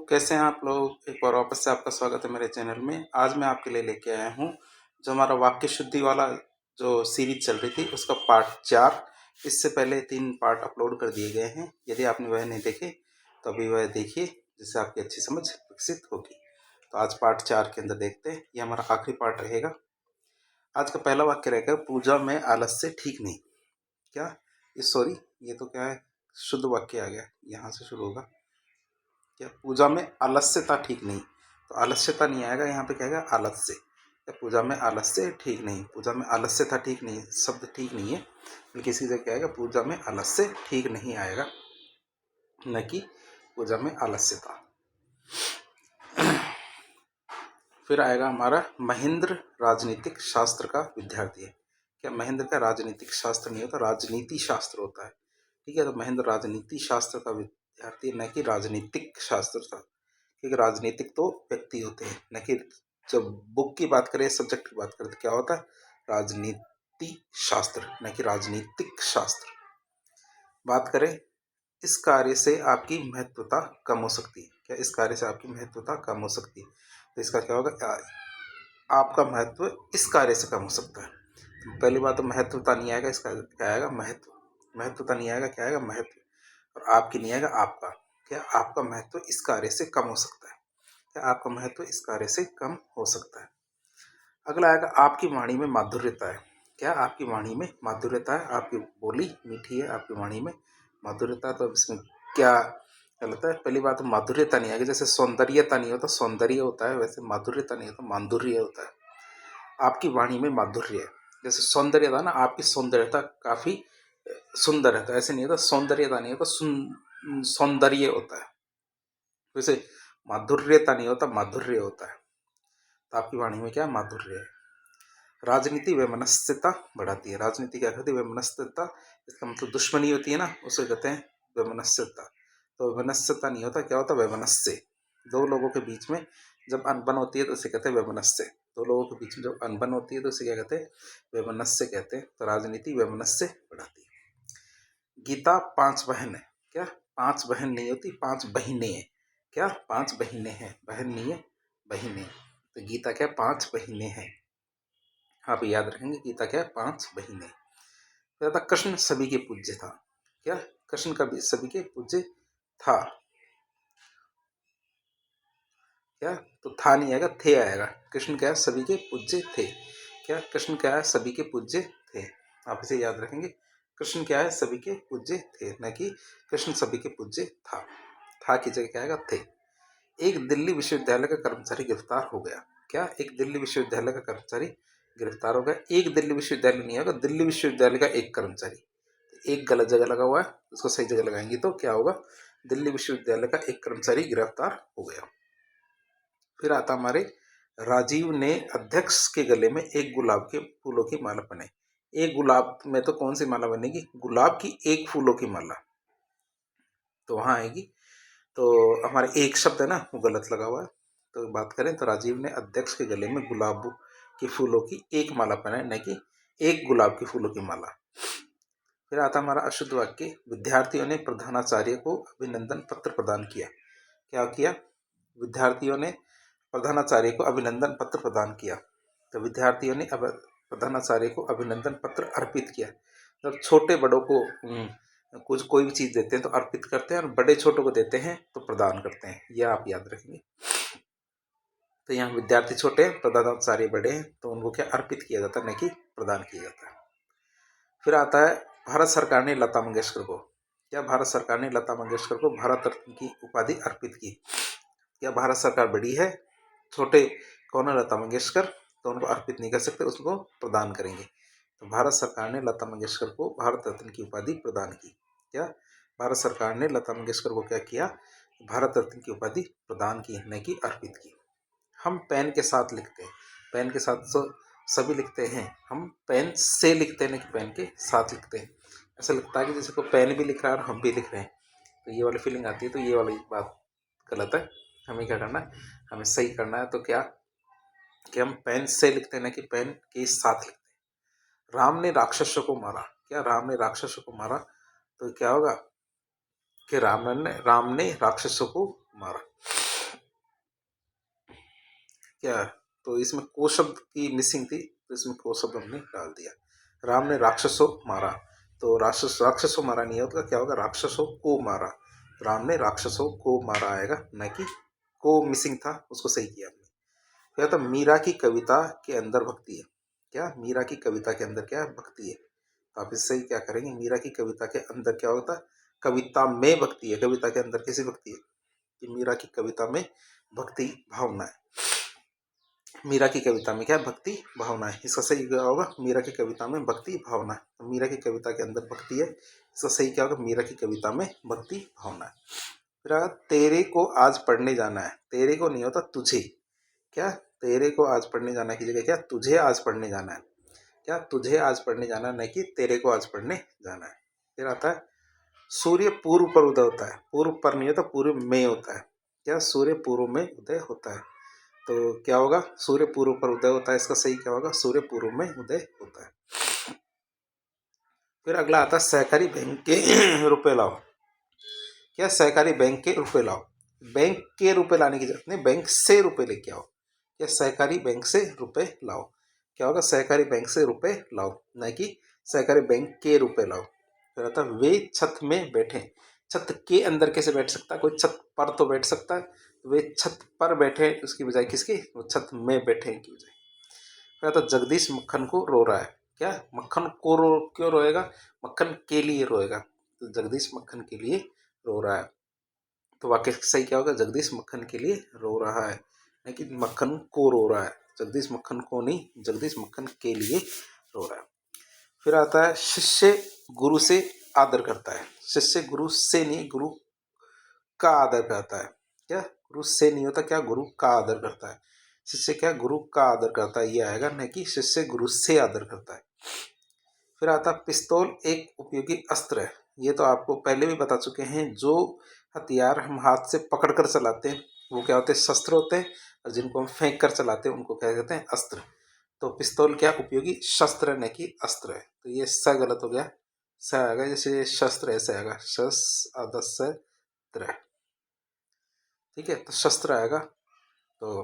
कैसे हैं आप लोग। एक बार वापस से आपका स्वागत है मेरे चैनल में। आज मैं आपके लिए लेके आया हूँ जो हमारा वाक्य शुद्धि वाला जो सीरीज चल रही थी उसका पार्ट 4। इससे पहले 3 पार्ट अपलोड कर दिए गए हैं। यदि आपने वह नहीं देखे तो अभी वह देखिए, जिससे आपकी अच्छी समझ विकसित होगी। तो आज पार्ट 4 के अंदर देखते हैं, ये हमारा आखिरी पार्ट रहेगा। आज का पहला वाक्य रहेगा, पूजा में आलस्य ठीक नहीं। क्या ये तो क्या है, शुद्ध वाक्य आ गया, यहाँ से शुरू होगा। क्या पूजा में आलस्यता ठीक नहीं, तो आलस्यता नहीं आएगा, यहाँ पे क्या आएगा, आलस्य। क्या पूजा में आलस्य ठीक नहीं, पूजा में आलस्यता ठीक नहीं, शब्द ठीक नहीं है, बल्कि इसी जगह क्या आएगा, पूजा में आलस्य ठीक नहीं आएगा, न कि पूजा में आलस्यता। फिर आएगा हमारा, महेंद्र राजनीतिक शास्त्र का विद्यार्थी है। क्या महेंद्र का राजनीतिक शास्त्र नहीं होता, राजनीति शास्त्र होता है। ठीक है, तो महेंद्र राजनीति शास्त्र का विद्यार्थी, न कि राजनीतिक शास्त्र था, क्योंकि राजनीतिक तो व्यक्ति होते हैं, न कि जब बुक की बात करें, सब्जेक्ट की बात करें, तो क्या होता है, राजनीति शास्त्र, न कि राजनीतिक शास्त्र। बात करें, इस कार्य से आपकी महत्वता कम हो सकती है। क्या इस कार्य से आपकी महत्वता कम हो सकती है, तो इसका क्या होगा, आपका महत्व इस कार्य से कम हो सकता है। तो पहली बात तो महत्वता नहीं आएगा, इसका क्या आएगा, महत्व। महत्वता नहीं आएगा, क्या आएगा, महत्व। और आपकी नहीं आएगा, आपका। क्या आपका महत्व इस कार्य से कम हो सकता है, क्या आपका महत्व इस कार्य से कम हो सकता है। अगला आएगा, आपकी वाणी में माधुर्यता है। क्या आपकी वाणी में माधुर्यता है, आपकी बोली मीठी है, आपकी वाणी में माधुर्यता। तो अब इसमें क्या गलत है, पहली बात माधुर्यता नहीं आएगी। जैसे सौंदर्यता नहीं होता, सौंदर्य होता है, वैसे माधुर्यता नहीं होता, माधुर्य होता है। आपकी वाणी में माधुर्य है, जैसे सौंदर्य था ना, आपकी सौंदर्यता काफी सुंदर है, तो ऐसे नहीं होता, सौंदर्यता नहीं होता, सौंदर्य होता है। वैसे माधुर्यता नहीं होता, माधुर्य होता है। तो आपकी वाणी में क्या माधुर्य है। राजनीति वैमनस्यता बढ़ाती है। राजनीति क्या करती है, वैमनस्यता। इसका मतलब दुश्मनी होती है ना, उसे कहते हैं वैमनस्यता। तो वैमनस्यता नहीं होता, क्या होता, वैमनस्य। दो लोगों के बीच में जब अनबन होती है तो उसे कहते हैं वैमनस्य। दो लोगों के बीच में जब अनबन होती है तो उसे क्या कहते हैं, वैमनस्य कहते हैं। तो राजनीति वैमनस्य बढ़ाती है। गीता 5 बहन है। क्या 5 बहन नहीं होती, 5 बहिनें हैं। क्या 5 बहिनें हैं, बहन नहीं है, बहिनें। तो गीता क्या 5 बहिनें हैं। आप याद रखेंगे, गीता क्या 5 बहिनें। फिर था, कृष्ण सभी के पूज्य था। क्या कृष्ण का भी सभी के पूज्य था। क्या तो था नहीं आएगा, थे आएगा। कृष्ण क्या सभी के पूज्य थे। क्या कृष्ण क्या है, सभी के पूज्य थे। आप इसे याद रखेंगे, कृष्ण क्या है, सभी के पूज्य थे, न कि कृष्ण सभी के पूज्य था। था की जगह क्या आएगा, थे। एक दिल्ली विश्वविद्यालय का कर्मचारी गिरफ्तार हो गया। क्या एक दिल्ली विश्वविद्यालय का कर्मचारी गिरफ्तार हो गया। एक दिल्ली विश्वविद्यालय नहीं होगा, दिल्ली विश्वविद्यालय का एक कर्मचारी। एक गलत जगह लगा हुआ है, उसको सही जगह लगाएंगे तो क्या होगा, दिल्ली विश्वविद्यालय का एक कर्मचारी गिरफ्तार हो गया। फिर आता हमारे, राजीव ने अध्यक्ष के गले में एक गुलाब के फूलों की माला बनाई। एक गुलाब में तो कौन सी माला बनेगी, गुलाब की एक फूलों की माला, तो वहां आएगी। तो हमारे एक शब्द है ना, वो गलत लगा हुआ है। तो बात करें तो राजीव ने अध्यक्ष के गले में गुलाब के फूलों की एक माला पहनाई, न कि एक गुलाब के फूलों की माला। फिर आता हमारा अशुद्ध वाक्य, विद्यार्थियों ने प्रधानाचार्य को अभिनंदन पत्र प्रदान किया। क्या किया, विद्यार्थियों ने प्रधानाचार्य को अभिनंदन पत्र प्रदान किया। तो विद्यार्थियों ने प्रधानाचार्य को अभिनंदन पत्र अर्पित किया। जब छोटे बड़ों को कुछ कोई भी चीज देते हैं तो अर्पित करते हैं, और बड़े छोटों को देते हैं तो प्रदान करते हैं, यह आप याद रखेंगे। तो यहाँ विद्यार्थी छोटे हैं, प्रधानाचार्य बड़े हैं, तो उनको क्या अर्पित किया जाता है, न कि प्रदान किया जाता है। फिर आता है, भारत सरकार ने लता मंगेशकर को, क्या भारत सरकार ने लता मंगेशकर को भारत रत्न की उपाधि अर्पित की। क्या भारत सरकार बड़ी है, छोटे कौन है, लता मंगेशकर, तो उनको अर्पित नहीं कर सकते, उसको प्रदान करेंगे। तो भारत सरकार ने लता मंगेशकर को भारत रत्न की उपाधि प्रदान की। क्या भारत सरकार ने लता मंगेशकर को क्या किया, भारत रत्न की उपाधि प्रदान की, न कि अर्पित की। हम पेन के साथ लिखते हैं, पेन के साथ तो सभी लिखते हैं, हम पेन से लिखते हैं, न कि पेन के साथ लिखते हैं। ऐसा लगता है कि जैसे कोई पेन भी लिख रहा है और हम भी लिख रहे हैं, तो ये वाली फीलिंग आती है। तो ये वाली बात गलत है, हमें क्या करना है, हमें सही करना है। तो क्या कि हम पेन से लिखते हैं, ना कि पेन के साथ लिखते हैं। राम ने राक्षसों को मारा। क्या राम ने राक्षसों को मारा, तो क्या होगा कि राम ने राक्षसों को मारा। क्या, तो इसमें को शब्द की मिसिंग थी, तो इसमें को शब्द हमने डाल दिया। राम ने राक्षसों मारा, तो राक्षसों मारा नहीं होगा, क्या होगा, राक्षसों को मारा। राम ने राक्षसों को मारा आएगा, न कि को मिसिंग था, उसको सही किया हमने। क्या था, मीरा की कविता के अंदर भक्ति है। क्या, मीरा की कविता के अंदर क्या है, भक्ति है। तो आप इससे ही क्या करेंगे, मीरा की कविता के अंदर क्या होता है, कविता में भक्ति है। कविता के अंदर कैसी भक्ति है, कि मीरा की कविता में भक्ति भावना है। मीरा की कविता में क्या है, भक्ति भावना है। इसका सही क्या होगा, मीरा की कविता में भक्ति भावना है। तो मीरा की कविता के अंदर भक्ति है, इसका सही क्या होगा, मीरा की कविता में भक्ति भावना है। फिर आगे, तेरे को आज पढ़ने जाना है। तेरे को नहीं होता, तुझे। क्या, तेरे को आज पढ़ने जाना की जगह क्या, तुझे आज पढ़ने जाना है। क्या, तुझे आज पढ़ने जाना है, नहीं कि तेरे को आज पढ़ने जाना है। फिर आता है, सूर्य पूर्व पर उदय होता है। पूर्व पर नहीं होता, पूर्व में होता है। क्या, सूर्य पूर्व में उदय होता है। तो क्या होगा, सूर्य पूर्व पर उदय होता है, इसका सही क्या होगा, सूर्य पूर्व में उदय होता है। फिर अगला आता है, सहकारी बैंक के रुपए लाओ। क्या, सहकारी बैंक के रुपए लाओ। बैंक के रुपए लाने की जरूरत नहीं, बैंक से रुपए लेके आओ। क्या, सहकारी बैंक से रुपए लाओ। क्या होगा, सहकारी बैंक से रुपए लाओ, न कि सहकारी बैंक के रुपए लाओ। फिर आता है, वे छत में बैठे। छत के अंदर कैसे बैठ सकता है, कोई छत पर तो बैठ सकता है। वे छत पर बैठे उसकी बजाय किसकी, वो छत में बैठे की बजाय। फिर आता है, जगदीश मक्खन को रो रहा है। क्या, मक्खन को क्यों रोएगा, मक्खन के लिए रोएगा। तो जगदीश मक्खन के लिए रो रहा है। तो वाक्य सही क्या होगा, जगदीश मक्खन के लिए रो रहा है, नहीं कि मक्खन को रो रहा है। जगदीश मक्खन को नहीं, जगदीश मक्खन के लिए रो रहा है। फिर आता है, शिष्य गुरु से आदर करता है। शिष्य गुरु से नहीं, गुरु का आदर करता है। क्या, गुरु से नहीं होता, क्या, गुरु का आदर करता है। शिष्य क्या, गुरु का आदर करता है, ये आएगा, नहीं कि शिष्य गुरु से आदर करता है। फिर आता, पिस्तौल एक उपयोगी अस्त्र है। ये तो आपको पहले भी बता चुके हैं, जो हथियार हम हाथ से पकड़ कर चलाते हैं वो क्या होते हैं, शस्त्र होते हैं, और जिनको हम फेंक कर चलाते हैं उनको क्या कहते हैं, अस्त्र। तो पिस्तौल क्या, उपयोगी शस्त्र है, न कि अस्त्र है। तो ये स गलत हो गया, स आएगा, जैसे शस्त्र ऐसे आएगा, शस आधा त्र। ठीक है, तो शस्त्र आएगा, तो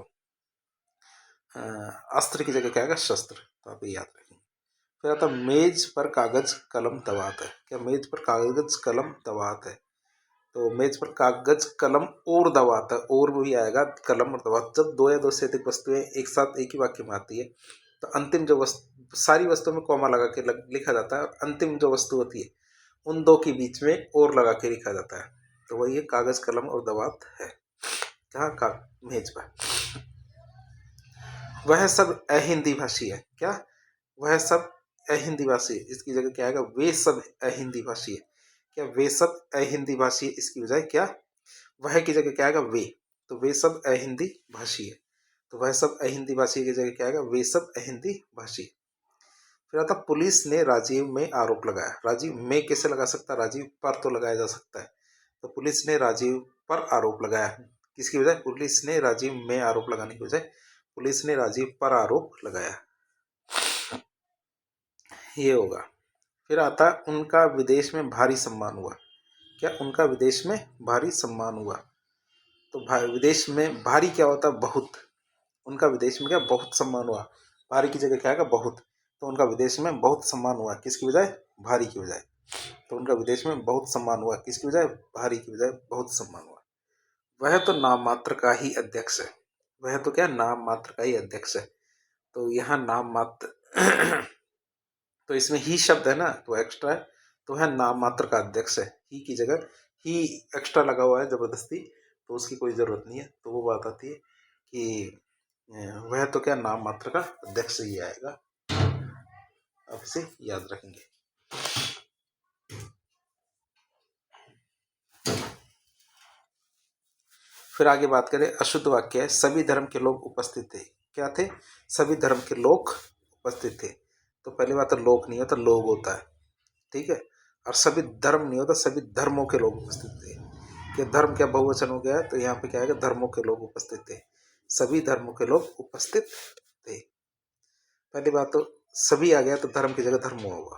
अस्त्र की जगह क्या आएगा, शस्त्र। तो आप ये याद रखेंगे। फिर आता, मेज पर कागज कलम दवात है। क्या, मेज पर कागज कलम दवात है। तो मेज पर कागज कलम और दवात है, और भी आएगा, कलम और दवात। जब दो या दो से अधिक वस्तुएं एक साथ एक ही वाक्य में आती है, तो अंतिम जो वस्तु, सारी वस्तुओं में कॉमा लगा के लिखा जाता है, और अंतिम जो वस्तु होती है उन दो के बीच में और लगा के लिखा जाता है। तो वही है, कागज कलम और दवात है। कहाँ का, मेज पर। वह सब अहिंदी भाषी है। क्या, वह सब अहिंदी भाषी है, इसकी जगह क्या आएगा, वे सब अहिंदी भाषी है। क्या, वे सब अहिंदी भाषी है, इसकी बजाय क्या, वह की जगह क्या आएगा, वे। तो वे सब अहिंदी भाषी है, तो वह सब अहिंदी भाषी की जगह क्या आएगा, वे सब अहिंदी भाषी। फिर आता, पुलिस ने राजीव में आरोप लगाया। राजीव में कैसे लगा सकता है, राजीव पर तो लगाया जा सकता है। तो पुलिस ने राजीव पर आरोप लगाया, किसकी बजाय, पुलिस ने राजीव में आरोप लगाने की बजाय पुलिस ने राजीव पर आरोप लगाया, ये होगा। फिर आता, उनका विदेश में भारी सम्मान हुआ। क्या, उनका विदेश में भारी सम्मान हुआ। तो विदेश में भारी क्या होता है, बहुत। उनका विदेश में क्या, बहुत सम्मान हुआ। भारी की जगह क्या आएगा, बहुत। तो उनका विदेश में बहुत सम्मान हुआ, किसकी बजाय, भारी की बजाय। तो उनका विदेश में बहुत सम्मान हुआ, किसकी बजाय, भारी की बजाय बहुत सम्मान हुआ। वह तो नाम मात्र का ही अध्यक्ष है। वह तो क्या, नाम मात्र का ही अध्यक्ष है। तो यहाँ नाम मात्र तो इसमें ही शब्द है ना, तो एक्स्ट्रा है, तो वह नाम मात्र का अध्यक्ष है। ही की जगह ही एक्स्ट्रा लगा हुआ है जबरदस्ती, तो उसकी कोई ज़रूरत नहीं है। तो वो बात आती है कि वह तो क्या, नाम मात्र का अध्यक्ष ही आएगा। आप इसे याद रखेंगे। फिर आगे बात करें, अशुद्ध वाक्य है, सभी धर्म के लोग उपस्थित थे। क्या थे, सभी धर्म के लोग उपस्थित थे। तो पहली बात तो लोग नहीं होता, लोग होता है। ठीक है, और सभी धर्म नहीं होता, सभी धर्मों के लोग उपस्थित थे। कि धर्म क्या बहुवचन हो गया है, तो यहाँ पे क्या आएगा, धर्मों के लोग उपस्थित थे। सभी धर्मों के लोग उपस्थित थे। पहली बात तो सभी आ गया, तो धर्म की जगह धर्म होगा।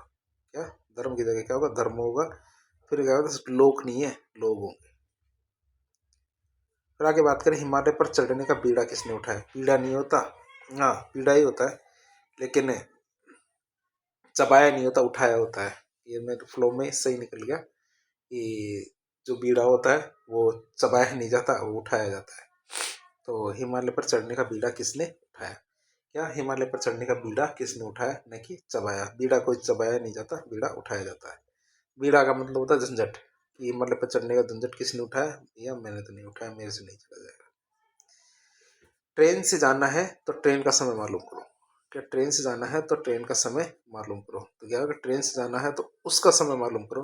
क्या, धर्म की जगह क्या होगा, धर्म होगा। फिर क्या होगा, लोग नहीं है, लोग होंगे। फिर आगे बात करें, हिमालय पर चढ़ने का बीड़ा किसने उठाया? बीड़ा नहीं होता, हाँ बीड़ा ही होता है, लेकिन चबाया नहीं होता, उठाया होता है। ये मेरे फ्लो में सही निकल गया कि जो बीड़ा होता है वो चबाया नहीं जाता, वो उठाया जाता है। तो हिमालय पर चढ़ने का बीड़ा किसने उठाया? क्या हिमालय पर चढ़ने का बीड़ा किसने उठाया? न कि चबाया। बीड़ा कोई चबाया नहीं जाता, बीड़ा उठाया जाता है। बीड़ा का मतलब होता है झंझट, कि हिमालय पर चढ़ने का झंझट किसने उठाया? या मैंने तो नहीं उठाया, मेरे से नहीं चला जाएगा। ट्रेन से जाना है तो ट्रेन का समय मालूम करो। क्या ट्रेन से जाना है तो ट्रेन का समय मालूम करो। तो क्या होगा, ट्रेन से जाना है तो उसका समय मालूम करो,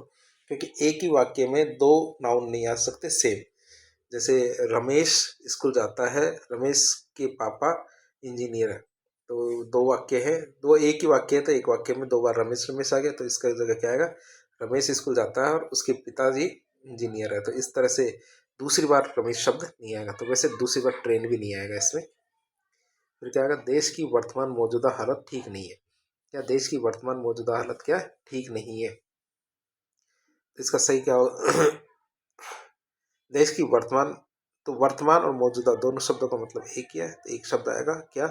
क्योंकि एक ही वाक्य में दो नाउन नहीं आ सकते सेम। जैसे रमेश स्कूल जाता है, रमेश के पापा इंजीनियर है, तो दो वाक्य है, दो एक ही वाक्य है, तो एक वाक्य में दो बार रमेश रमेश आ गया, तो इसका जगह क्या आएगा, रमेश स्कूल जाता है और उसके पिताजी इंजीनियर है। तो इस तरह से दूसरी बार रमेश शब्द नहीं आएगा। तो वैसे दूसरी बार ट्रेन भी नहीं आएगा इसमें। फिर क्या आएगा, देश की वर्तमान मौजूदा हालत ठीक नहीं है। क्या देश की वर्तमान मौजूदा हालत क्या है? ठीक नहीं है। इसका सही क्या हो देश की वर्तमान, तो वर्तमान और मौजूदा दोनों शब्दों का मतलब एक ही है, तो एक शब्द आएगा क्या,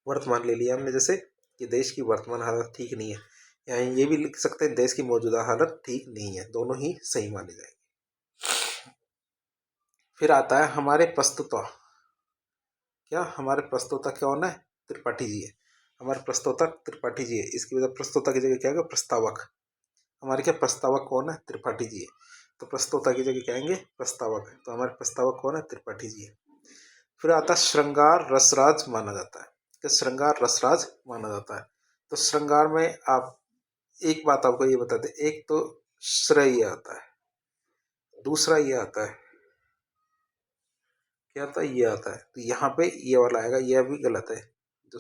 वर्तमान ले लिया हमने, जैसे कि देश की वर्तमान हालत ठीक नहीं है। यहाँ ये भी लिख सकते हैं देश की मौजूदा हालत ठीक नहीं है, दोनों ही सही माने जाएंगे। फिर आता है हमारे प्रस्तुता। क्या हमारे प्रस्तोता कौन है? त्रिपाठी जी है। हमारे प्रस्तोता त्रिपाठी जी है। इसकी वजह प्रस्तोता की जगह क्या है, प्रस्तावक। हमारे क्या प्रस्तावक कौन है? त्रिपाठी जी है। तो प्रस्तोता की जगह क्या आएंगे, प्रस्तावक। तो हमारे प्रस्तावक कौन है? त्रिपाठी जी है। फिर आता है श्रृंगार रसराज माना जाता है। कि श्रृंगार रसराज माना जाता है। तो श्रृंगार में आप एक बात आपको ये बता दें, एक तो श्रेय आता है, दूसरा ये आता है, क्या आता है, ये आता है। तो यहाँ पे ये वाला आएगा, यह भी गलत है। जो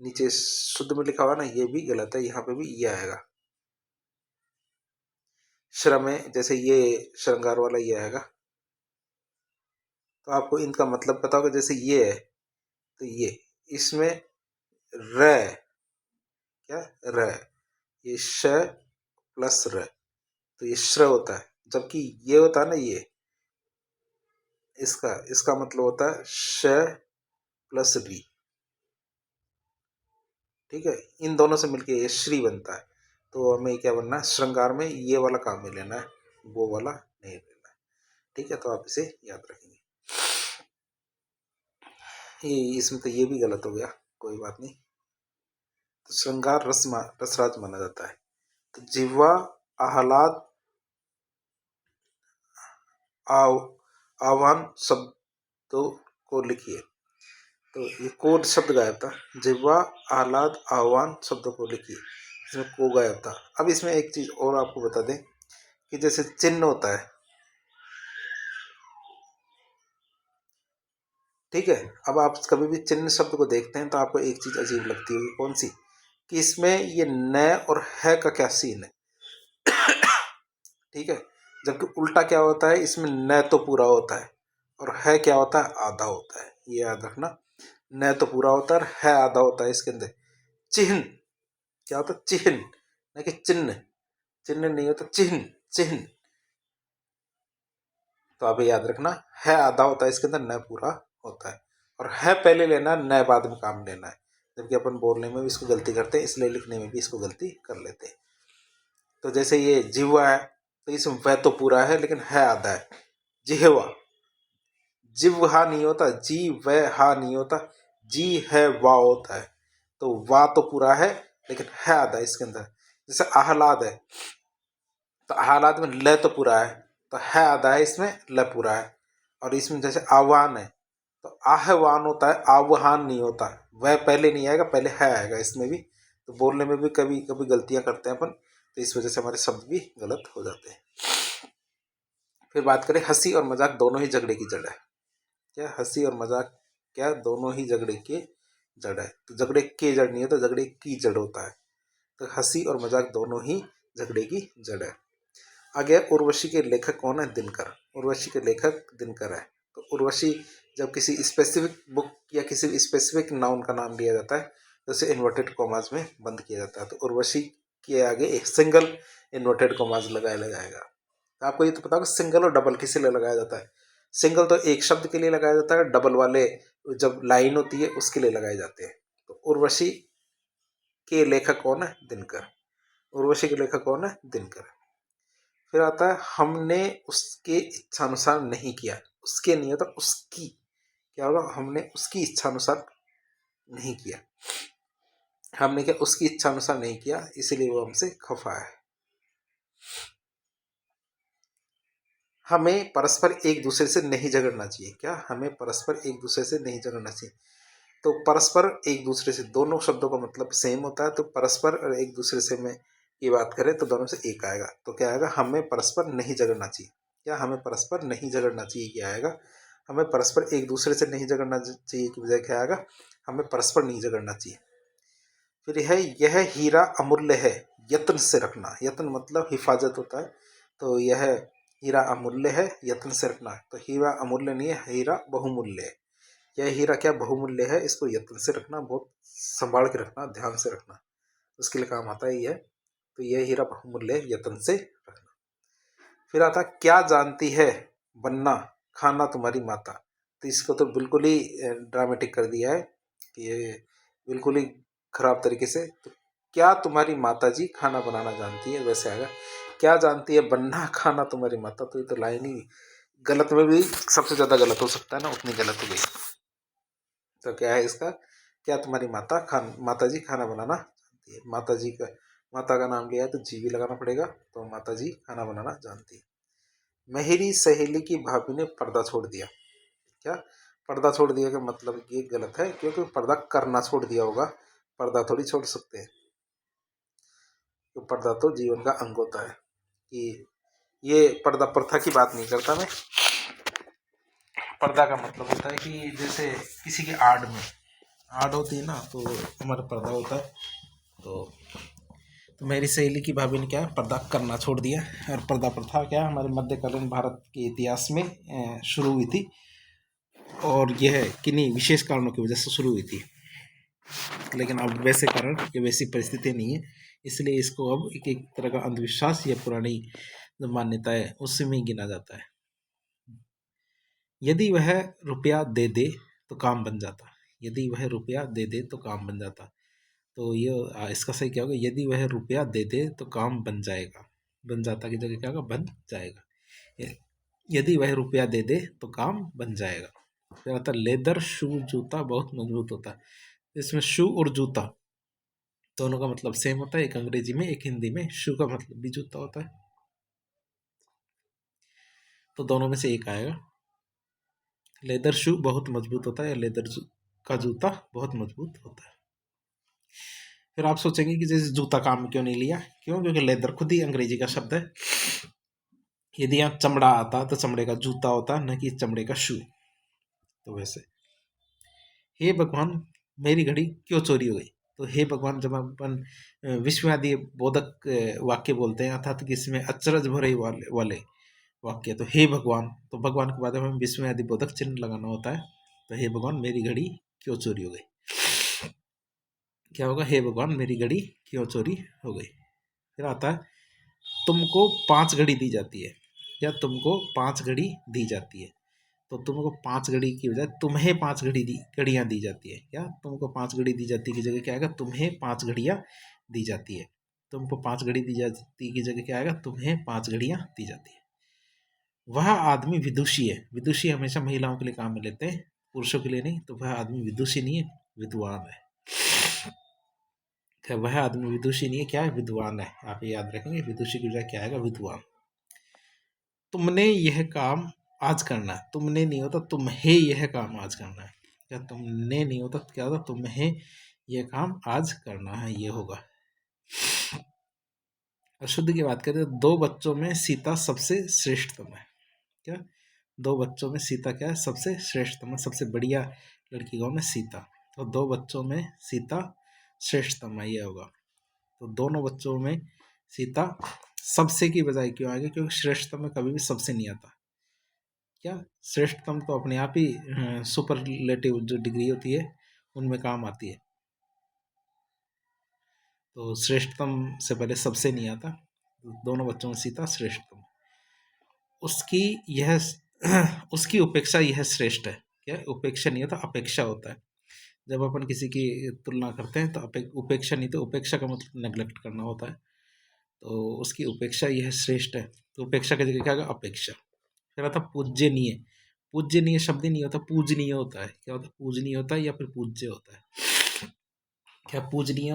नीचे शुद्ध में लिखा हुआ ना, ये भी गलत है, यहाँ पे भी ये आएगा। श्रम है, जैसे ये श्रृंगार वाला ये आएगा। तो आपको इनका मतलब पता होगा, जैसे ये है तो ये, इसमें र, क्या र, ये श प्लस र, तो ये श्र होता है। जबकि ये होता है ना, ये इसका इसका मतलब होता है श प्लस री। ठीक है, इन दोनों से मिलके ये श्री बनता है। तो हमें क्या बनना है, श्रृंगार में ये वाला काम में लेना है, वो वाला नहीं लेना है। ठीक है, तो आप इसे याद रखेंगे। ये इसमें तो ये भी गलत हो गया, कोई बात नहीं। तो श्रृंगार रसराज माना जाता है। तो जिह्वा आह्लाद आह्वान शब्दों को लिखिए। तो ये कोड शब्द गायब था, जिह्वा आह्लाद आह्वान शब्दों को लिखिए, इसमें को गायब था। अब इसमें एक चीज और आपको बता दें कि जैसे चिन्ह होता है, ठीक है, अब आप कभी भी चिन्ह शब्द को देखते हैं तो आपको एक चीज अजीब लगती होगी, कौन सी, कि इसमें ये न और है का क्या सीन है। ठीक है, जबकि उल्टा क्या होता है, इसमें न तो पूरा होता है और है क्या होता है, आधा होता है। ये याद रखना, न तो पूरा होता है और है आधा होता है इसके अंदर। चिन्ह क्या होता है, चिन्ह, न कि चिन्ह। चिन्ह नहीं होता, चिन्ह, चिन्ह। तो आप याद रखना, है आधा होता है इसके अंदर, न पूरा होता है। और है पहले लेना, न बाद में काम लेना है। जबकि अपन बोलने में भी इसको गलती करते हैं, इसलिए लिखने में भी इसको गलती कर लेते हैं। तो जैसे ये जिह्वा है, तो इसमें वह तो पूरा है लेकिन है आधा है, जिह्वा। जिह्वा नहीं होता, जी वह हा नहीं होता, जी है वाह होता है। तो वाह तो पूरा है लेकिन है आधा इसके अंदर। जैसे आह्लाद है, तो आह्लाद में ल तो पूरा है, तो है आधा है, इसमें ल पूरा है। और इसमें जैसे आह्वान है, तो आहवान होता है, आह्वान नहीं होता। वह पहले नहीं आएगा, पहले है आएगा इसमें भी। तो बोलने में भी कभी कभी गलतियां करते हैं अपन, तो इस वजह से हमारे शब्द भी गलत हो जाते हैं। फिर बात करें, हंसी और मजाक दोनों ही झगड़े की जड़ है। क्या हंसी और मजाक क्या, दोनों ही झगड़े के जड़ है। तो झगड़े के जड़ नहीं होता, झगड़े की जड़ होता है। तो हंसी और मजाक दोनों ही झगड़े की जड़ है। आगे उर्वशी के लेखक कौन है, दिनकर। उर्वशी के लेखक दिनकर है। तो उर्वशी जब किसी स्पेसिफिक बुक या किसी स्पेसिफिक नाउन का नाम लिया जाता है तो उसे इन्वर्टेड कॉमास में बंद किया जाता है। तो उर्वशी के आगे एक सिंगल इन्वर्टेड कॉमास लगाया जाएगा। तो आपको ये तो पता होगा सिंगल और डबल किस लिए लगाया जाता है। सिंगल तो एक शब्द के लिए लगाया जाता है, डबल वाले जब लाइन होती है उसके लिए लगाए जाते हैं। तो उर्वशी के लेखक कौन है? दिनकर। उर्वशी के लेखक कौन है? दिनकर। फिर आता है हमने उसके इच्छानुसार नहीं किया। उसके नहीं होता, उसकी। क्या होगा? हमने उसकी इच्छानुसार नहीं किया। हमने क्या उसकी इच्छानुसार नहीं किया, इसीलिए वो हमसे खफा है। हमें परस्पर एक दूसरे से नहीं झगड़ना चाहिए। क्या? हमें परस्पर एक दूसरे से नहीं झगड़ना चाहिए। तो परस्पर एक दूसरे से, दोनों शब्दों का मतलब सेम होता है। तो परस्पर और एक दूसरे से में की बात करें तो दोनों से एक आएगा। तो क्या आएगा? हमें परस्पर नहीं झगड़ना चाहिए। क्या? हमें परस्पर नहीं झगड़ना चाहिए क्या आएगा? हमें परस्पर एक दूसरे से नहीं झगड़ना चाहिए की बजाय क्या आएगा? हमें परस्पर नहीं झगड़ना चाहिए। फिर है यह हीरा अमूल्य है, यत्न से रखना। यत्न मतलब हिफाजत होता है। तो यह हीरा अमूल्य है, यत्न से रखना। तो हीरा अमूल्य नहीं है, हीरा बहुमूल्य है। यह हीरा क्या? बहुमूल्य है, इसको यत्न से रखना, बहुत संभाल के रखना, ध्यान से रखना, उसके लिए काम आता है यह। तो यह हीरा बहुमूल्य है, यत्न से रखना। फिर आता क्या जानती है बन्ना खाना तुम्हारी माता। तो इसको तो बिल्कुल ही ड्रामेटिक कर दिया है कि ये बिल्कुल ही खराब तरीके से। तो क्या तुम्हारी माता जी खाना बनाना जानती है, वैसे आएगा क्या जानती है बन्ना खाना तुम्हारी माता। तो ये तो लाइन ही गलत में भी सबसे ज्यादा गलत हो सकता है ना, उतनी गलत हो गई। तो क्या है इसका? क्या तुम्हारी माता जी खाना बनाना जानती है। माता जी का, माता का नाम लिया है तो जी भी लगाना पड़ेगा। तो माता जी खाना बनाना जानती है। मेरी सहेली की भाभी ने पर्दा छोड़ दिया। क्या? पर्दा छोड़ दिया का मतलब ये गलत है, क्योंकि पर्दा करना छोड़ दिया होगा, पर्दा थोड़ी छोड़ सकते हैं। तो पर्दा तो जीवन का अंग होता है। कि ये पर्दा प्रथा की बात नहीं करता मैं। पर्दा का मतलब होता है कि जैसे किसी की आड़ होती है ना, तो हमारा पर्दा होता है। तो मेरी सहेली की भाभी ने क्या पर्दा करना छोड़ दिया। और पर्दा प्रथा क्या हमारे मध्यकालीन भारत के इतिहास में शुरू हुई थी, और यह किन्हीं विशेष कारणों की वजह से शुरू हुई थी। लेकिन अब वैसे कारण या वैसी परिस्थिति नहीं है, इसलिए इसको अब एक एक तरह का अंधविश्वास या पुरानी जो मान्यता है उससे में ही गिना जाता है। यदि वह रुपया दे दे तो काम बन जाता। यदि वह रुपया दे दे तो काम बन जाता। तो ये इसका सही क्या होगा? यदि वह रुपया दे दे तो काम बन जाएगा। बन जाता की जगह क्या होगा? बन जाएगा। यदि वह रुपया दे दे तो काम बन जाएगा। फिर आता लेदर शू जूता बहुत मजबूत होता है। इसमें शू और जूता दोनों का मतलब सेम होता है, एक अंग्रेजी में एक हिंदी में। शू का मतलब भी जूता होता है, तो दोनों में से एक आएगा। लेदर शू बहुत मजबूत होता है, या लेदर का जूता बहुत मजबूत होता है। फिर आप सोचेंगे कि जैसे जूता काम में क्यों नहीं लिया? क्यों? क्योंकि लेदर खुद ही अंग्रेजी का शब्द है। यदि यहाँ चमड़ा आता तो चमड़े का जूता होता, न कि चमड़े का शू। तो वैसे हे भगवान मेरी घड़ी क्यों चोरी हो गई। तो हे भगवान जब अपन विश्ववादी बोधक वाक्य बोलते हैं, अर्थात कि इसमें अचरज भरे वाले वाक्य, तो हे भगवान, तो भगवान के बाद हमें विस्मयादि बोधक चिन्ह लगाना होता है। तो हे भगवान मेरी घड़ी क्यों चोरी हो गई। क्या होगा? हे भगवान मेरी घड़ी क्यों चोरी हो गई। फिर आता है तुमको 5 घड़ी दी जाती है, या तुमको 5 घड़ी दी जाती है। तो तुमको 5 घड़ी की बजाय तुम्हें 5 घड़ियाँ दी जाती है। क्या? तुमको 5 घड़ी दी जाती की जगह क्या आएगा? तुम्हें 5 घड़ियाँ दी जाती है। तुमको 5 घड़ी दी जाती की जगह क्या आएगा? तुम्हें 5 घड़ियाँ दी जाती है। वह आदमी विदुषी है। विदुषी हमेशा महिलाओं के लिए काम में लेते हैं, पुरुषों के लिए नहीं। तो वह आदमी विदुषी नहीं है, विद्वान है। क्या? वह आदमी विदुषी नहीं है, क्या है? विद्वान है। आप ये याद रखेंगे, विदुषी की बजाय क्या आएगा? विद्वान। तुमने यह काम आज करना है। तुमने नहीं होता, तुम्हें यह काम आज करना है। क्या? तुमने नहीं होता तो क्या होता? तुम्हें यह काम आज करना है, ये होगा। अशुद्ध की बात करें तो 2 बच्चों में सीता सबसे श्रेष्ठतम है। क्या? 2 बच्चों में सीता क्या है? सबसे श्रेष्ठतम है। सबसे बढ़िया लड़की कौन है? सीता। तो 2 बच्चों में सीता श्रेष्ठतम है, ये होगा। तो दोनों बच्चों में सीता सबसे की बजाय क्यों आएगी? क्योंकि श्रेष्ठतम में कभी भी सबसे नहीं आता। क्या? श्रेष्ठतम तो अपने आप ही सुपरलेटिव जो डिग्री होती है उनमें काम आती है। तो श्रेष्ठतम से पहले सबसे नहीं आता। दोनों बच्चों में सीता श्रेष्ठतम। उसकी यह उसकी उपेक्षा यह श्रेष्ठ है। क्या उपेक्षा नहीं होता, अपेक्षा होता है। जब अपन किसी की तुलना करते हैं तो उपेक्षा नहीं, तो उपेक्षा का मतलब नेग्लेक्ट करना होता है। तो उसकी उपेक्षा यह श्रेष्ठ है, तो उपेक्षा की जगह क्या होगा, अपेक्षा। फिर आता पूज्यनीय। पूज्यनीय शब्द ही नहीं होता, पूजनीय होता है। क्या होता है, पूजनीय होता है या फिर पूज्य होता है। क्या पूजनीय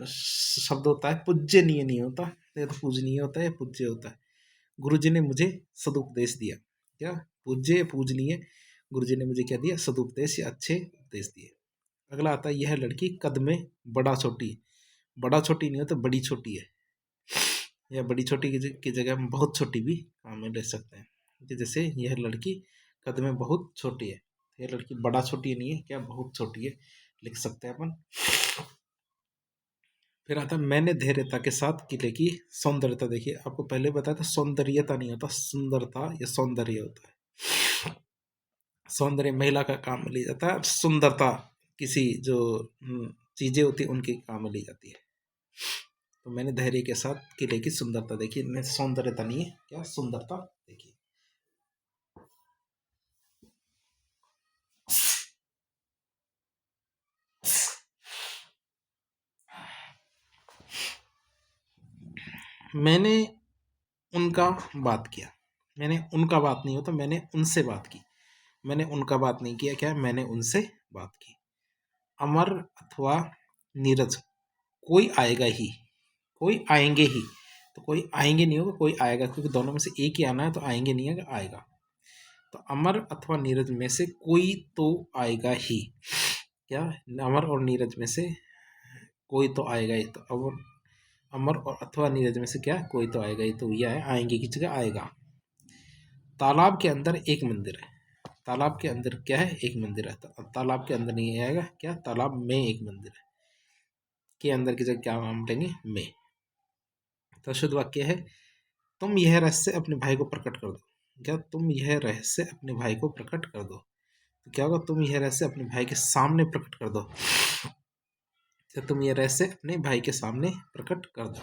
शब्द होता है, पूज्यनीय नहीं होता। या तो पूजनीय होता है या पूज्य होता है। गुरुजी ने मुझे सदुपदेश दिया। क्या पूज्य पूजनीय, गुरुजी ने मुझे क्या दिया, सदुपदेश या अच्छे उपदेश दिए। अगला आता है यह लड़की कद में बड़ा छोटी। बड़ा छोटी नहीं होता, बड़ी छोटी है। या बड़ी छोटी की जगह हम बहुत छोटी भी काम में ले सकते हैं। कि जैसे यह लड़की कद में बहुत छोटी है, यह लड़की बड़ा छोटी नहीं है, क्या बहुत छोटी है, लिख सकते हैं अपन। फिर आता है मैंने धैर्यता के साथ किले की सौंदर्यता देखी। आपको पहले बताया था सौंदर्यता नहीं होता, सुंदरता या सौंदर्य होता है। सौंदर्य महिला का काम में ली जाता है, सुंदरता किसी जो चीजें होती है उनके काम में ली जाती है। तो मैंने धैर्य के साथ किले की सुंदरता देखी, मैं सौंदर्यता नहीं है, क्या सुंदरता देखी। मैंने उनका बात किया। मैंने उनका बात नहीं होता, मैंने उनसे बात की। मैंने उनका बात नहीं किया, क्या मैंने उनसे बात की। अमर अथवा नीरज, कोई आएगा ही, कोई आएंगे ही। तो कोई आएंगे नहीं होगा, कोई आएगा, क्योंकि दोनों में से एक ही आना है, तो आएंगे नहीं है, आएगा। तो अमर अथवा नीरज में से कोई तो आएगा ही। क्या अमर और नीरज में से कोई तो आएगा ही। तो अमर और अथवा नीरज में से क्या कोई तो आएगा ही, तो यह है आएंगे की जगह आएगा। तालाब के अंदर एक मंदिर है। तालाब के अंदर क्या है, एक मंदिर है। तालाब के अंदर नहीं आएगा, क्या तालाब में एक मंदिर है। के अंदर की जगह क्या नाम लेंगे, में। तो शुद्ध वाक्य है तुम यह रहस्य अपने भाई को प्रकट कर दो। क्या तुम यह रहस्य अपने भाई को प्रकट कर दो। तो क्या होगा, तुम यह रहस्य अपने भाई के सामने प्रकट कर दो। क्या तुम यह रहस्य अपने भाई के सामने प्रकट कर दो।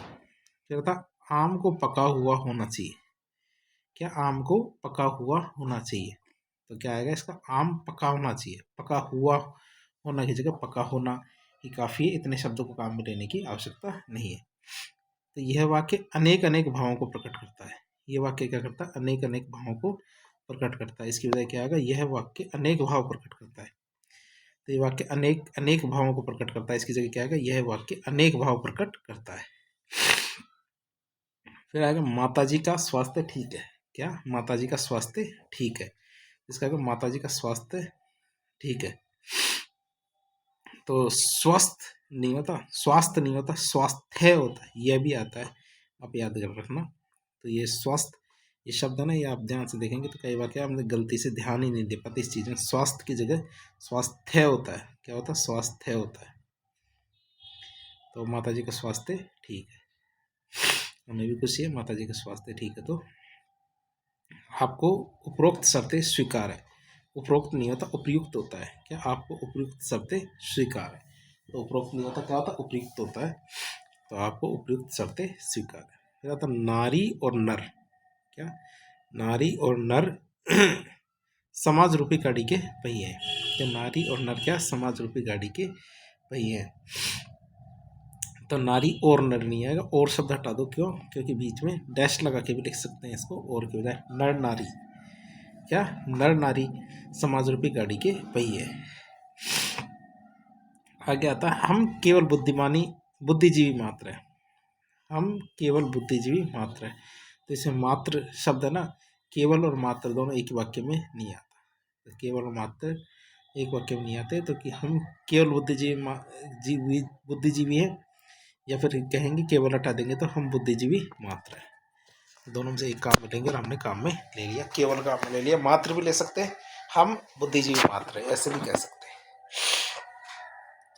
क्या होता, आम को पका हुआ होना चाहिए। क्या आम को पका हुआ होना चाहिए। तो क्या आएगा इसका, आम पका होना चाहिए। पका हुआ होना की जगह पका होना ही काफ़ी है, इतने शब्दों को काम में लेने की आवश्यकता नहीं है। तो यह वाक्य अनेक अनेक भावों को प्रकट करता है। यह वाक्य क्या करता है, अनेक अनेक भावों को प्रकट करता है। इसकी वजह क्या आएगा, यह वाक्य अनेक भाव प्रकट करता है। तो ये वाक्य अनेक अनेक भावों को प्रकट करता है, इसकी जगह क्या आएगा, यह वाक्य अनेक भाव प्रकट करता है। फिर आएगा माता जी का स्वास्थ्य ठीक है। क्या माता जी का स्वास्थ्य ठीक है। इसका आएगा माता जी का स्वास्थ्य ठीक है। तो स्वस्थ नहीं होता, स्वास्थ्य नहीं होता, स्वास्थ्य होता है, यह भी आता है, आप याद कर रखना। तो ये स्वस्थ, ये शब्द है ना, ये आप ध्यान से देखेंगे तो कई बार क्या हमने गलती से ध्यान ही नहीं दे पाते इस चीज़ में। स्वास्थ्य की जगह स्वास्थ्य होता है। क्या होता है, स्वास्थ्य होता है। तो माता जी का स्वास्थ्य ठीक है, हमें भी खुशी है, माता जी का स्वास्थ्य ठीक है। तो आपको उपरोक्त शर्तें स्वीकार है। उपरोक्त नहीं होता, उपयुक्त होता है। क्या आपको उपयुक्त शर्तें स्वीकार है। तो उपरोक्त नहीं होता, क्या होता, उपयुक्त होता है। तो आपको उपयुक्त शर्तें स्वीकार है। फिर आता नारी और नर। क्या नारी और नर समाज रूपी गाड़ी के पहिए हैं। क्या नारी और नर क्या समाज रूपी गाड़ी के पहिए हैं। तो नारी और नर नहीं आएगा, और शब्द हटा दो। क्यों, क्योंकि बीच में डैश लगा के भी लिख सकते हैं इसको, और की बजाय नर नारी। क्या नर नारी समाज रूपी गाड़ी के पहिए। आगे आता है हम केवल बुद्धिजीवी मात्र है। हम केवल बुद्धिजीवी मात्र है। तो इसमें मात्र शब्द है ना, केवल और मात्र दोनों एक वाक्य में नहीं आता। तो केवल और मात्र एक वाक्य में नहीं आते। तो कि हम केवल बुद्धिजीवी हैं, या फिर कहेंगे केवल हटा देंगे तो हम बुद्धिजीवी मात्र है। दोनों में से एक काम में लेंगे और हमने काम में ले लिया, केवल काम में ले लिया। मात्र भी ले सकते हैं, हम बुद्धिजीवी मात्र है, ऐसे भी कह सकते हैं।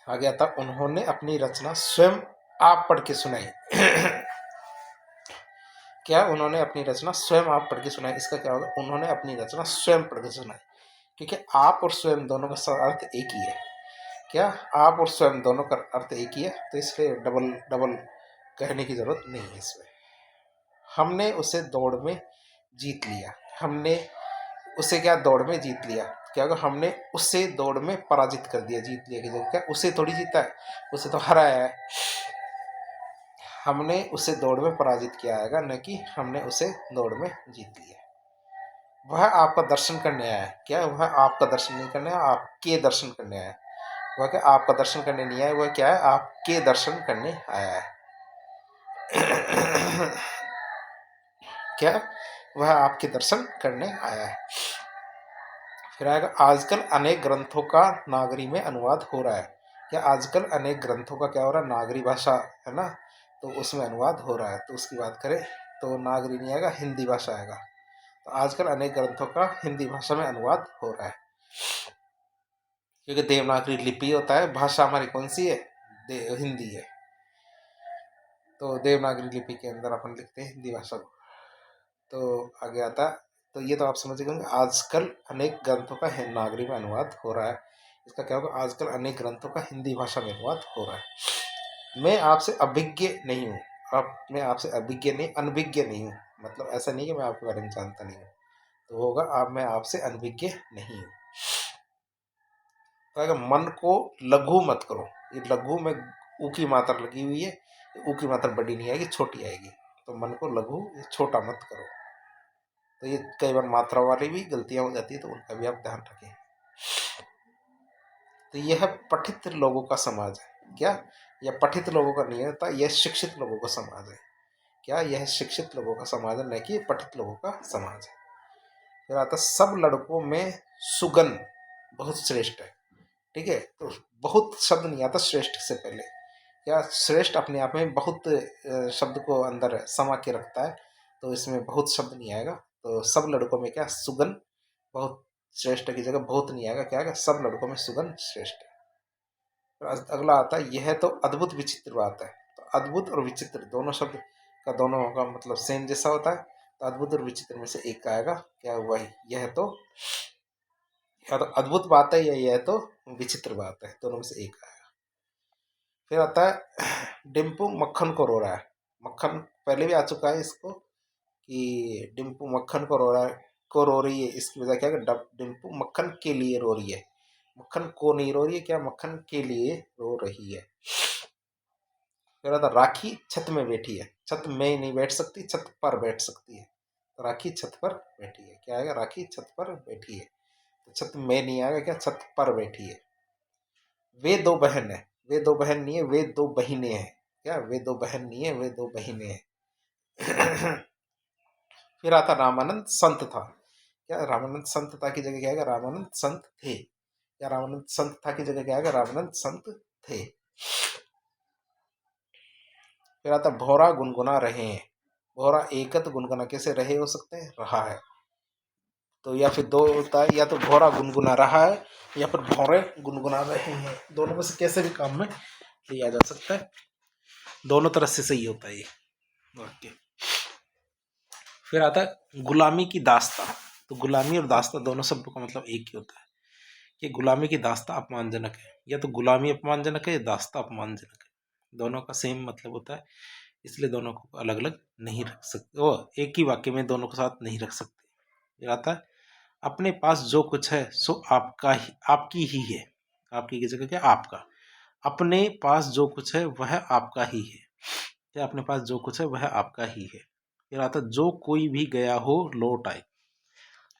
आगे आता उन्होंने अपनी रचना स्वयं आप पढ़ के सुनाई। क्या उन्होंने अपनी रचना स्वयं आप पढ़ के सुनाई। इसका क्या होगा, उन्होंने अपनी रचना स्वयं पढ़ के सुनाई। क्योंकि आप और स्वयं दोनों का अर्थ एक ही है। क्या आप और स्वयं दोनों का अर्थ एक ही है, तो इसलिए डबल डबल कहने की जरूरत नहीं है इसमें। हमने उसे दौड़ में जीत लिया। हमने उसे क्या दौड़ में जीत लिया। क्या होगा, हमने उसे दौड़ में पराजित कर दिया। जीत लिया की जगह क्या, उसे थोड़ी जीता है, उसे तो हराया है। हमने उसे दौड़ में पराजित किया आएगा, न कि हमने उसे दौड़ में जीत लिया। वह आपका दर्शन करने आया है। क्या, वह आपका दर्शन नहीं करने आया, आपके दर्शन करने आया है। वह क्या आपका दर्शन करने नहीं आया, वह क्या है, आपके दर्शन करने आया है। क्या, वह आपके दर्शन करने आया है। फिर आएगा, आजकल अनेक ग्रंथों का नागरी में अनुवाद हो रहा है। क्या, आजकल अनेक ग्रंथों का क्या हो रहा है, नागरी भाषा है ना, तो उसमें अनुवाद हो रहा है। तो उसकी बात करें तो नागरी नहीं आएगा, हिंदी भाषा आएगा। तो आजकल अनेक ग्रंथों का हिंदी भाषा में अनुवाद हो रहा है, क्योंकि देवनागरी लिपि होता है, भाषा हमारी कौन सी है, हिंदी है। तो देवनागरी लिपि के अंदर अपन लिखते हैं हिंदी भाषा को। तो आगे आता, तो ये तो आप समझ गए, आजकल अनेक ग्रंथों का नागरी में अनुवाद हो रहा है। इसका क्या होगा, आजकल अनेक ग्रंथों का हिंदी भाषा में अनुवाद हो रहा है। मैं आपसे अभिज्ञ नहीं हूँ। अब मैं आपसे अभिज्ञ नहीं, अनभिज्ञ नहीं हूँ। मतलब ऐसा नहीं कि मैं आपके बारे में जानता नहीं हूँ, तो होगा आप, मैं आपसे अनभिज्ञ नहीं हूँ। तो अगर मन को लघु मत करो, ये लघु में ऊ की मात्रा लगी हुई है, ऊ की मात्रा बड़ी नहीं आएगी, छोटी आएगी। तो मन को लघु, ये छोटा मत करो। तो ये कई बार मात्रा वाली भी गलतियां हो जाती है, तो उनका भी आप ध्यान रखें। तो यह पठित लोगों का समाज है। क्या, यह पठित लोगों का नहीं होता, यह शिक्षित लोगों का समाज है। क्या, यह शिक्षित लोगों का समाज है, न कि पठित लोगों का समाज है। फिर आता, सब लड़कों में सुगन बहुत श्रेष्ठ है। ठीक है, तो बहुत शब्द नहीं आता श्रेष्ठ से पहले। क्या, श्रेष्ठ अपने आप में बहुत शब्द को अंदर समा के रखता है, तो इसमें बहुत शब्द नहीं आएगा। तो सब लड़कों में क्या, सुगन बहुत श्रेष्ठ की जगह बहुत नहीं आएगा, क्या आएगा, सब लड़कों में सुगन श्रेष्ठ है। फिर अगला आता है, यह तो अद्भुत विचित्र बात है। तो अद्भुत और विचित्र दोनों शब्द का, दोनों का मतलब सेम जैसा होता है। तो अद्भुत और विचित्र में से एक का आएगा, क्या हुआ, यह तो, या तो अद्भुत बात है, या यह तो विचित्र बात है, दोनों में से एक आएगा। फिर आता है, डिम्पू मक्खन को रो रहा है। मक्खन पहले भी आ चुका है इसको, कि डिम्पू मक्खन को रो रहा है, को रो रही है। इसकी वजह क्या है, डिम्पू मक्खन के लिए रो रही है। मक्खन को नहीं रो रही है, क्या, मक्खन के लिए रो रही है। फिर आता, राखी छत में बैठी है। छत में नहीं बैठ सकती, छत पर बैठ सकती है। तो राखी छत पर बैठी है, क्या आएगा, राखी छत पर बैठी है। तो छत में नहीं आएगा, क्या, छत पर बैठी है। वे दो बहन है, वे दो बहन नहीं है, वे दो बहिने हैं। क्या, वे दो बहन नहीं है, वे दो बहिने हैं। फिर आता, रामानंद संत था। क्या, रामानंद संत था की जगह क्या है, रामानंद संत थे। या रामानंद संत था की जगह क्या है, रामानंद संत थे। फिर आता, भौरा गुनगुना रहे हैं। भौरा एकत गुनगुना कैसे रहे हो सकते हैं, रहा है। तो या फिर दो होता है, या तो भौरा गुनगुना रहा है, या फिर भौरे गुनगुना रहे हैं। दोनों में से कैसे भी काम में लिया जा सकता है, दोनों तरह से सही होता है ये वाक्य। फिर आता है, गुलामी की दास्ता। तो गुलामी और दास्ता दोनों शब्दों का मतलब एक ही होता है, कि गुलामी की दास्ता अपमानजनक है। या तो गुलामी अपमानजनक है, या दास्ता अपमानजनक है, दोनों का सेम मतलब होता है। इसलिए दोनों को अलग अलग नहीं रख सकते, वो एक ही वाक्य में दोनों को साथ नहीं रख सकते। फिर आता है, अपने पास जो कुछ है सो आपका ही, आपकी ही है। आपकी की जगह क्या, आपका। अपने पास जो कुछ है वह आपका ही है। क्या, अपने पास जो कुछ है वह आपका ही है। फिर आता, जो कोई भी गया हो लौट आए।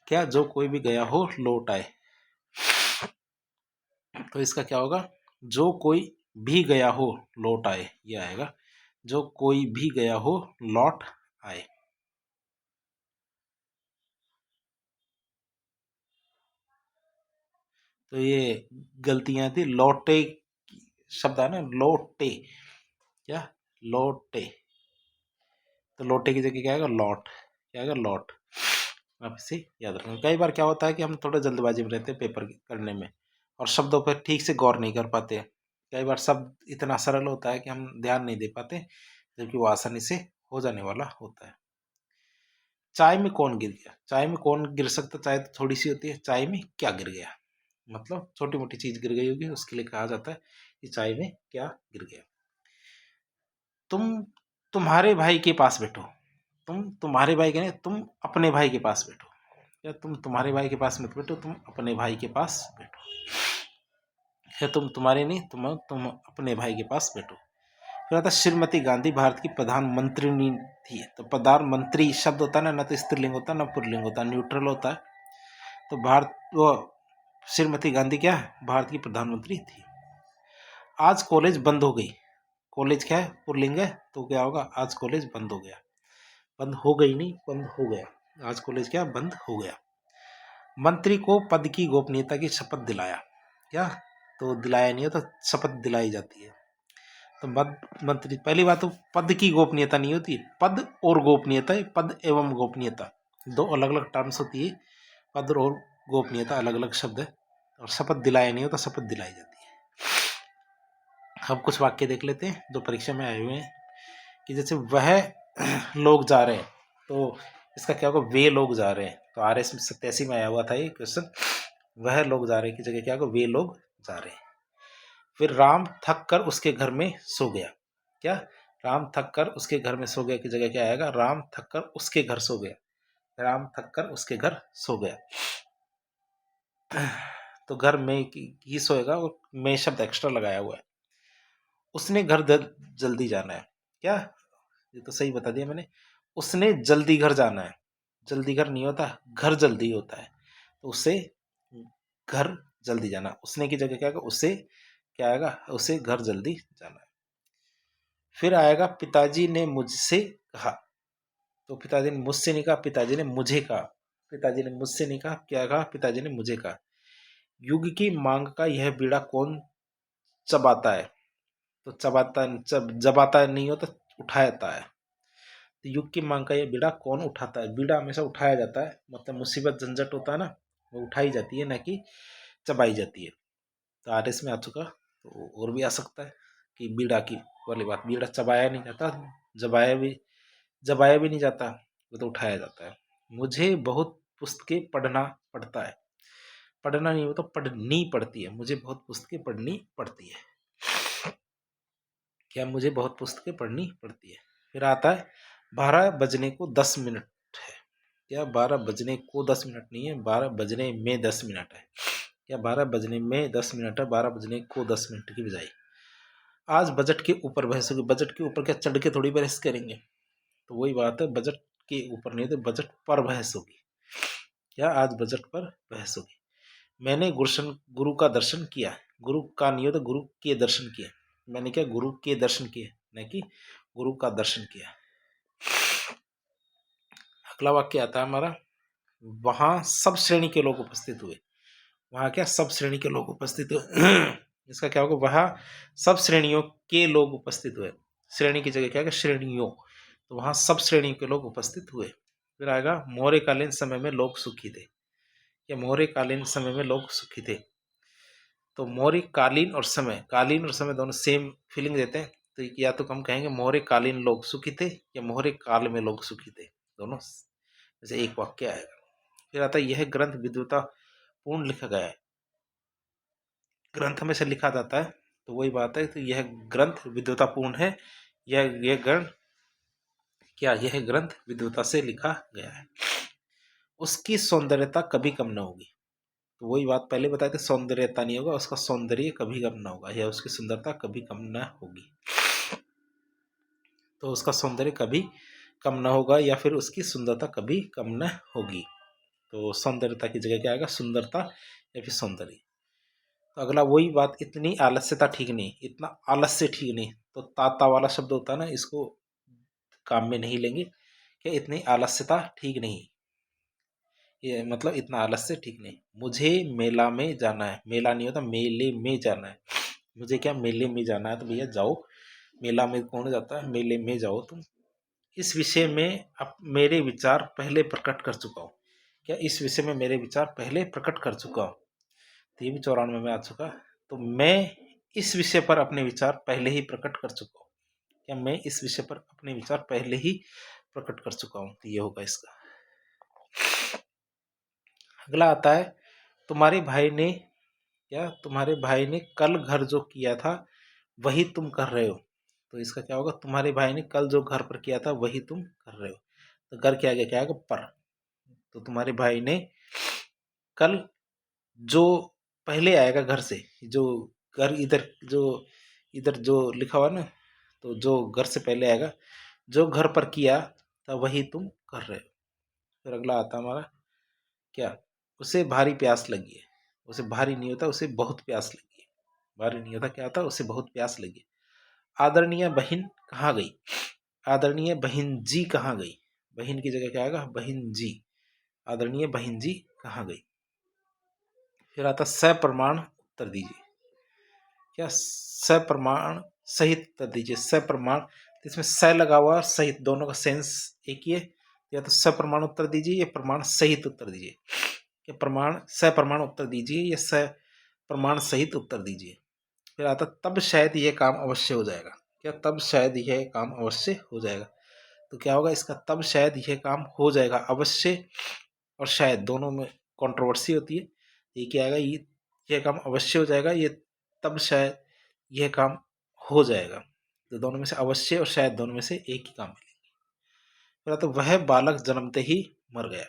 क्या, जो कोई भी गया हो लौट आए। तो इसका क्या होगा, जो कोई भी गया हो लौट आए, ये आएगा, जो कोई भी गया हो लौट आए। तो ये गलतियां थी, लौटे शब्द है ना, लौटे। क्या, लौटे। तो लोटे की जगह क्या आएगा, लौट। क्या आएगा, लौट। आप इसे याद रखेंगे। कई बार क्या होता है कि हम थोड़ा जल्दबाजी में रहते हैं पेपर करने में, और शब्दों पर ठीक से गौर नहीं कर पाते। कई बार शब्द इतना सरल होता है कि हम ध्यान नहीं दे पाते, जबकि वो आसानी से हो जाने वाला होता है। चाय में कौन गिर गया। चाय में कौन गिर सकता, चाय तो थोड़ी सी होती है, चाय में क्या गिर गया, मतलब छोटी मोटी चीज गिर गई होगी, उसके लिए कहा जाता है कि चाय में क्या गिर गया। तुम तुम्हारे भाई के पास बैठो। तुम तुम्हारे भाई के नहीं, तुम अपने भाई के पास बैठो। क्या तुम तुम्हारे भाई के पास मत बैठो, तुम अपने भाई के पास बैठो। या तुम तुम्हारे नहीं, तुम अपने भाई के पास बैठो। फिर आता श्रीमती गांधी भारत की प्रधानमंत्री थी। तो प्रधानमंत्री शब्द होता है ना तो स्त्रीलिंग होता है ना पुल्लिंग होता है, न्यूट्रल होता है। तो भारत वो श्रीमती गांधी क्या है, भारत की प्रधानमंत्री थी। आज कॉलेज बंद हो गई। कॉलेज क्या है, पुल्लिंग है, तो क्या होगा, आज कॉलेज बंद हो गया। बंद हो गई नहीं, बंद हो गया। आज कॉलेज क्या बंद हो गया। मंत्री को पद की गोपनीयता की शपथ दिलाया। क्या, तो दिलाया नहीं होता, शपथ दिलाई जाती है। तो मंत्री, पहली बात तो पद की गोपनीयता नहीं होती, पद और गोपनीयता है, पद एवं गोपनीयता दो अलग अलग टर्म्स होती है। पद और गोपनीयता अलग अलग शब्द है। और शपथ दिलाया नहीं होता, शपथ दिलाई जाती है। हम कुछ वाक्य देख लेते हैं जो परीक्षा में आए हुए हैं। कि जैसे वह लोग जा रहे हैं, तो इसका क्या होगा, वे लोग जा रहे हैं। तो RS में 87 में आया हुआ था ये क्वेश्चन। वह लोग जा रहे हैं की जगह क्या होगा, वे लोग जा रहे हैं। फिर राम थक कर उसके घर में सो गया। क्या, राम थक कर उसके घर में सो गया की जगह क्या आएगा, राम थक कर उसके घर सो गया। राम थक कर उसके घर सो गया। तो घर में की सोएगा, और में शब्द एक्स्ट्रा लगाया हुआ है। उसने घर जल्दी जाना है। क्या, ये तो सही बता दिया मैंने। उसने जल्दी घर जाना है। जल्दी घर नहीं होता, घर जल्दी होता है। तो उससे घर जल्दी जाना, उसने की जगह क्या आएगा, उससे क्या आएगा, उसे घर जल्दी जाना है। फिर आएगा पिताजी ने मुझसे कहा। तो पिताजी ने मुझसे नहीं कहा, पिताजी ने मुझे कहा। पिताजी ने मुझसे नहीं कहा, क्या कहा, पिताजी ने मुझे कहा। युग की मांग का यह बीड़ा कौन चबाता है। तो चबाता जबाता नहीं होता, उठाता है। तो युग की मांग का यह बीड़ा कौन उठाता है। बीड़ा हमेशा उठाया जाता है, मतलब मुसीबत झंझट होता है ना, वो उठाई जाती है, ना कि चबाई जाती है। तो RS में आ चुका। तो और भी आ सकता है कि बीड़ा की वाली बात, बीड़ा चबाया नहीं जाता, जबाया भी नहीं जाता, वो तो उठाया जाता है। मुझे बहुत पुस्तकें पढ़ना पड़ता है। पढ़ना नहीं हो तो पढ़नी पड़ती है, मुझे बहुत पुस्तकें पढ़नी पड़ती है। क्या, मुझे बहुत पुस्तकें पढ़नी पड़ती है। फिर आता है 12 बजने को 10 मिनट है। क्या, 12 बजने को 10 मिनट नहीं है, 12 बजने में 10 मिनट है। क्या, 12 बजने में 10 मिनट है, 12 बजने को 10 मिनट की बजाय। आज बजट के ऊपर बहस होगी। बजट के ऊपर क्या चढ़ के थोड़ी बहस करेंगे, तो वही बात है, बजट के ऊपर नहीं तो बजट पर बहस होगी। क्या, आज बजट पर बहस होगी। मैंने गुरु का दर्शन किया। गुरु का नहीं हो तो गुरु के दर्शन किए। मैंने क्या, गुरु के दर्शन किए, न कि गुरु का दर्शन किया। अगला वाक्य आता है हमारा, वहां सब श्रेणी के लोग उपस्थित हुए। वहां क्या, सब श्रेणी के लोग उपस्थित हुए। इसका क्या होगा, वहां सब श्रेणियों के लोग उपस्थित हुए। श्रेणी की जगह क्या है, श्रेणियों। तो वहां सब श्रेणी के लोग उपस्थित हुए। फिर आएगा मौर्यकालीन समय में लोग सुखी थे। या मौर्यकालीन समय में लोग सुखी थे। तो मौर्यकालीन और समय, कालीन और समय दोनों सेम फीलिंग देते हैं। तो या तो हम कहेंगे मौर्यकालीन लोग सुखी थे, या मौर्य काल में लोग सुखी थे, दोनों जैसे एक वाक्य आएगा। फिर आता है यह ग्रंथ विद्वता पूर्ण लिखा गया है। ग्रंथ में से लिखा जाता है, तो वही बात है, तो यह ग्रंथ विद्वतापूर्ण है। यह ग्रंथ क्या, यह ग्रंथ विद्वता से लिखा गया है। उसकी सौंदर्यता कभी कम न होगी। तो वही बात पहले बताए थे, सौंदर्यता नहीं होगा, उसका सौंदर्य कभी कम ना होगा, या उसकी सुंदरता कभी कम न होगी। तो उसका सौंदर्य कभी कम न होगा, या फिर उसकी सुंदरता कभी कम न होगी। तो सौंदर्यता की जगह क्या आएगा, सुंदरता या फिर सौंदर्य। तो अगला वही बात, इतनी आलस्यता ठीक नहीं, इतना आलस्य ठीक नहीं। तो ताता वाला शब्द होता है ना, इसको काम में नहीं लेंगे। क्या, इतनी आलस्यता ठीक नहीं, ये मतलब इतना आलस्य ठीक नहीं। मुझे मेला में जाना है। मेला नहीं होता, मेले में जाना है। मुझे क्या, मेले में जाना है, तो भैया जाओ। मेला में कौन जाता है, मेले में जाओ तुम। इस विषय में अब मेरे विचार पहले प्रकट कर चुका हूँ। क्या, इस विषय में मेरे विचार पहले प्रकट कर चुका हूँ। तो ये भी 94 में आ चुका। तो मैं इस विषय पर अपने विचार पहले ही प्रकट कर चुका हूँ। क्या, मैं इस विषय पर अपने विचार पहले ही प्रकट कर चुका हूँ। तो ये होगा इसका। अगला आता है, तुम्हारे भाई ने, क्या, तुम्हारे भाई ने कल घर जो किया था वही तुम कर रहे हो। तो इसका क्या होगा, तुम्हारे भाई ने कल जो घर पर किया था वही तुम कर रहे हो। तो घर के आगे क्या आएगा, पर। तो तुम्हारे भाई ने कल जो पहले आएगा घर से, जो घर इधर जो लिखा हुआ ना, तो जो घर से पहले आएगा, जो घर पर किया था वही तुम कर रहे हो। फिर अगला आता हमारा क्या, उसे भारी प्यास लगी है। उसे भारी नहीं होता, उसे बहुत प्यास लगी है। भारी नहीं होता, क्या होता है, उसे बहुत प्यास लगी है। आदरणीय बहन कहाँ गई? आदरणीय बहन जी कहाँ गई? बहन की जगह क्या आएगा, बहन जी। आदरणीय बहन जी कहाँ गई? फिर आता सप्रमाण उत्तर दीजिए। क्या, सप्रमाण सहित उत्तर दीजिए। सप्रमाण, तो इसमें स लगा हुआ और सहित, दोनों का सेंस एक ही है। या तो सप्रमाण उत्तर दीजिए या प्रमाण सहित उत्तर दीजिए। क्या, प्रमाण सप्रमाण उत्तर दीजिए या सप्रमाण सहित उत्तर दीजिए। फिर आता तब शायद यह काम अवश्य हो जाएगा। क्या, तब शायद यह काम अवश्य हो जाएगा। तो क्या होगा इसका, तब शायद यह काम हो जाएगा। अवश्य और शायद दोनों में कंट्रोवर्सी होती है। ये क्या आएगा, ये काम अवश्य हो जाएगा, ये तब शायद यह काम हो जाएगा। तो दोनों में से अवश्य और शायद दोनों में से एक ही काम मिलेंगे। फिर तो वह बालक जन्मते ही मर गया।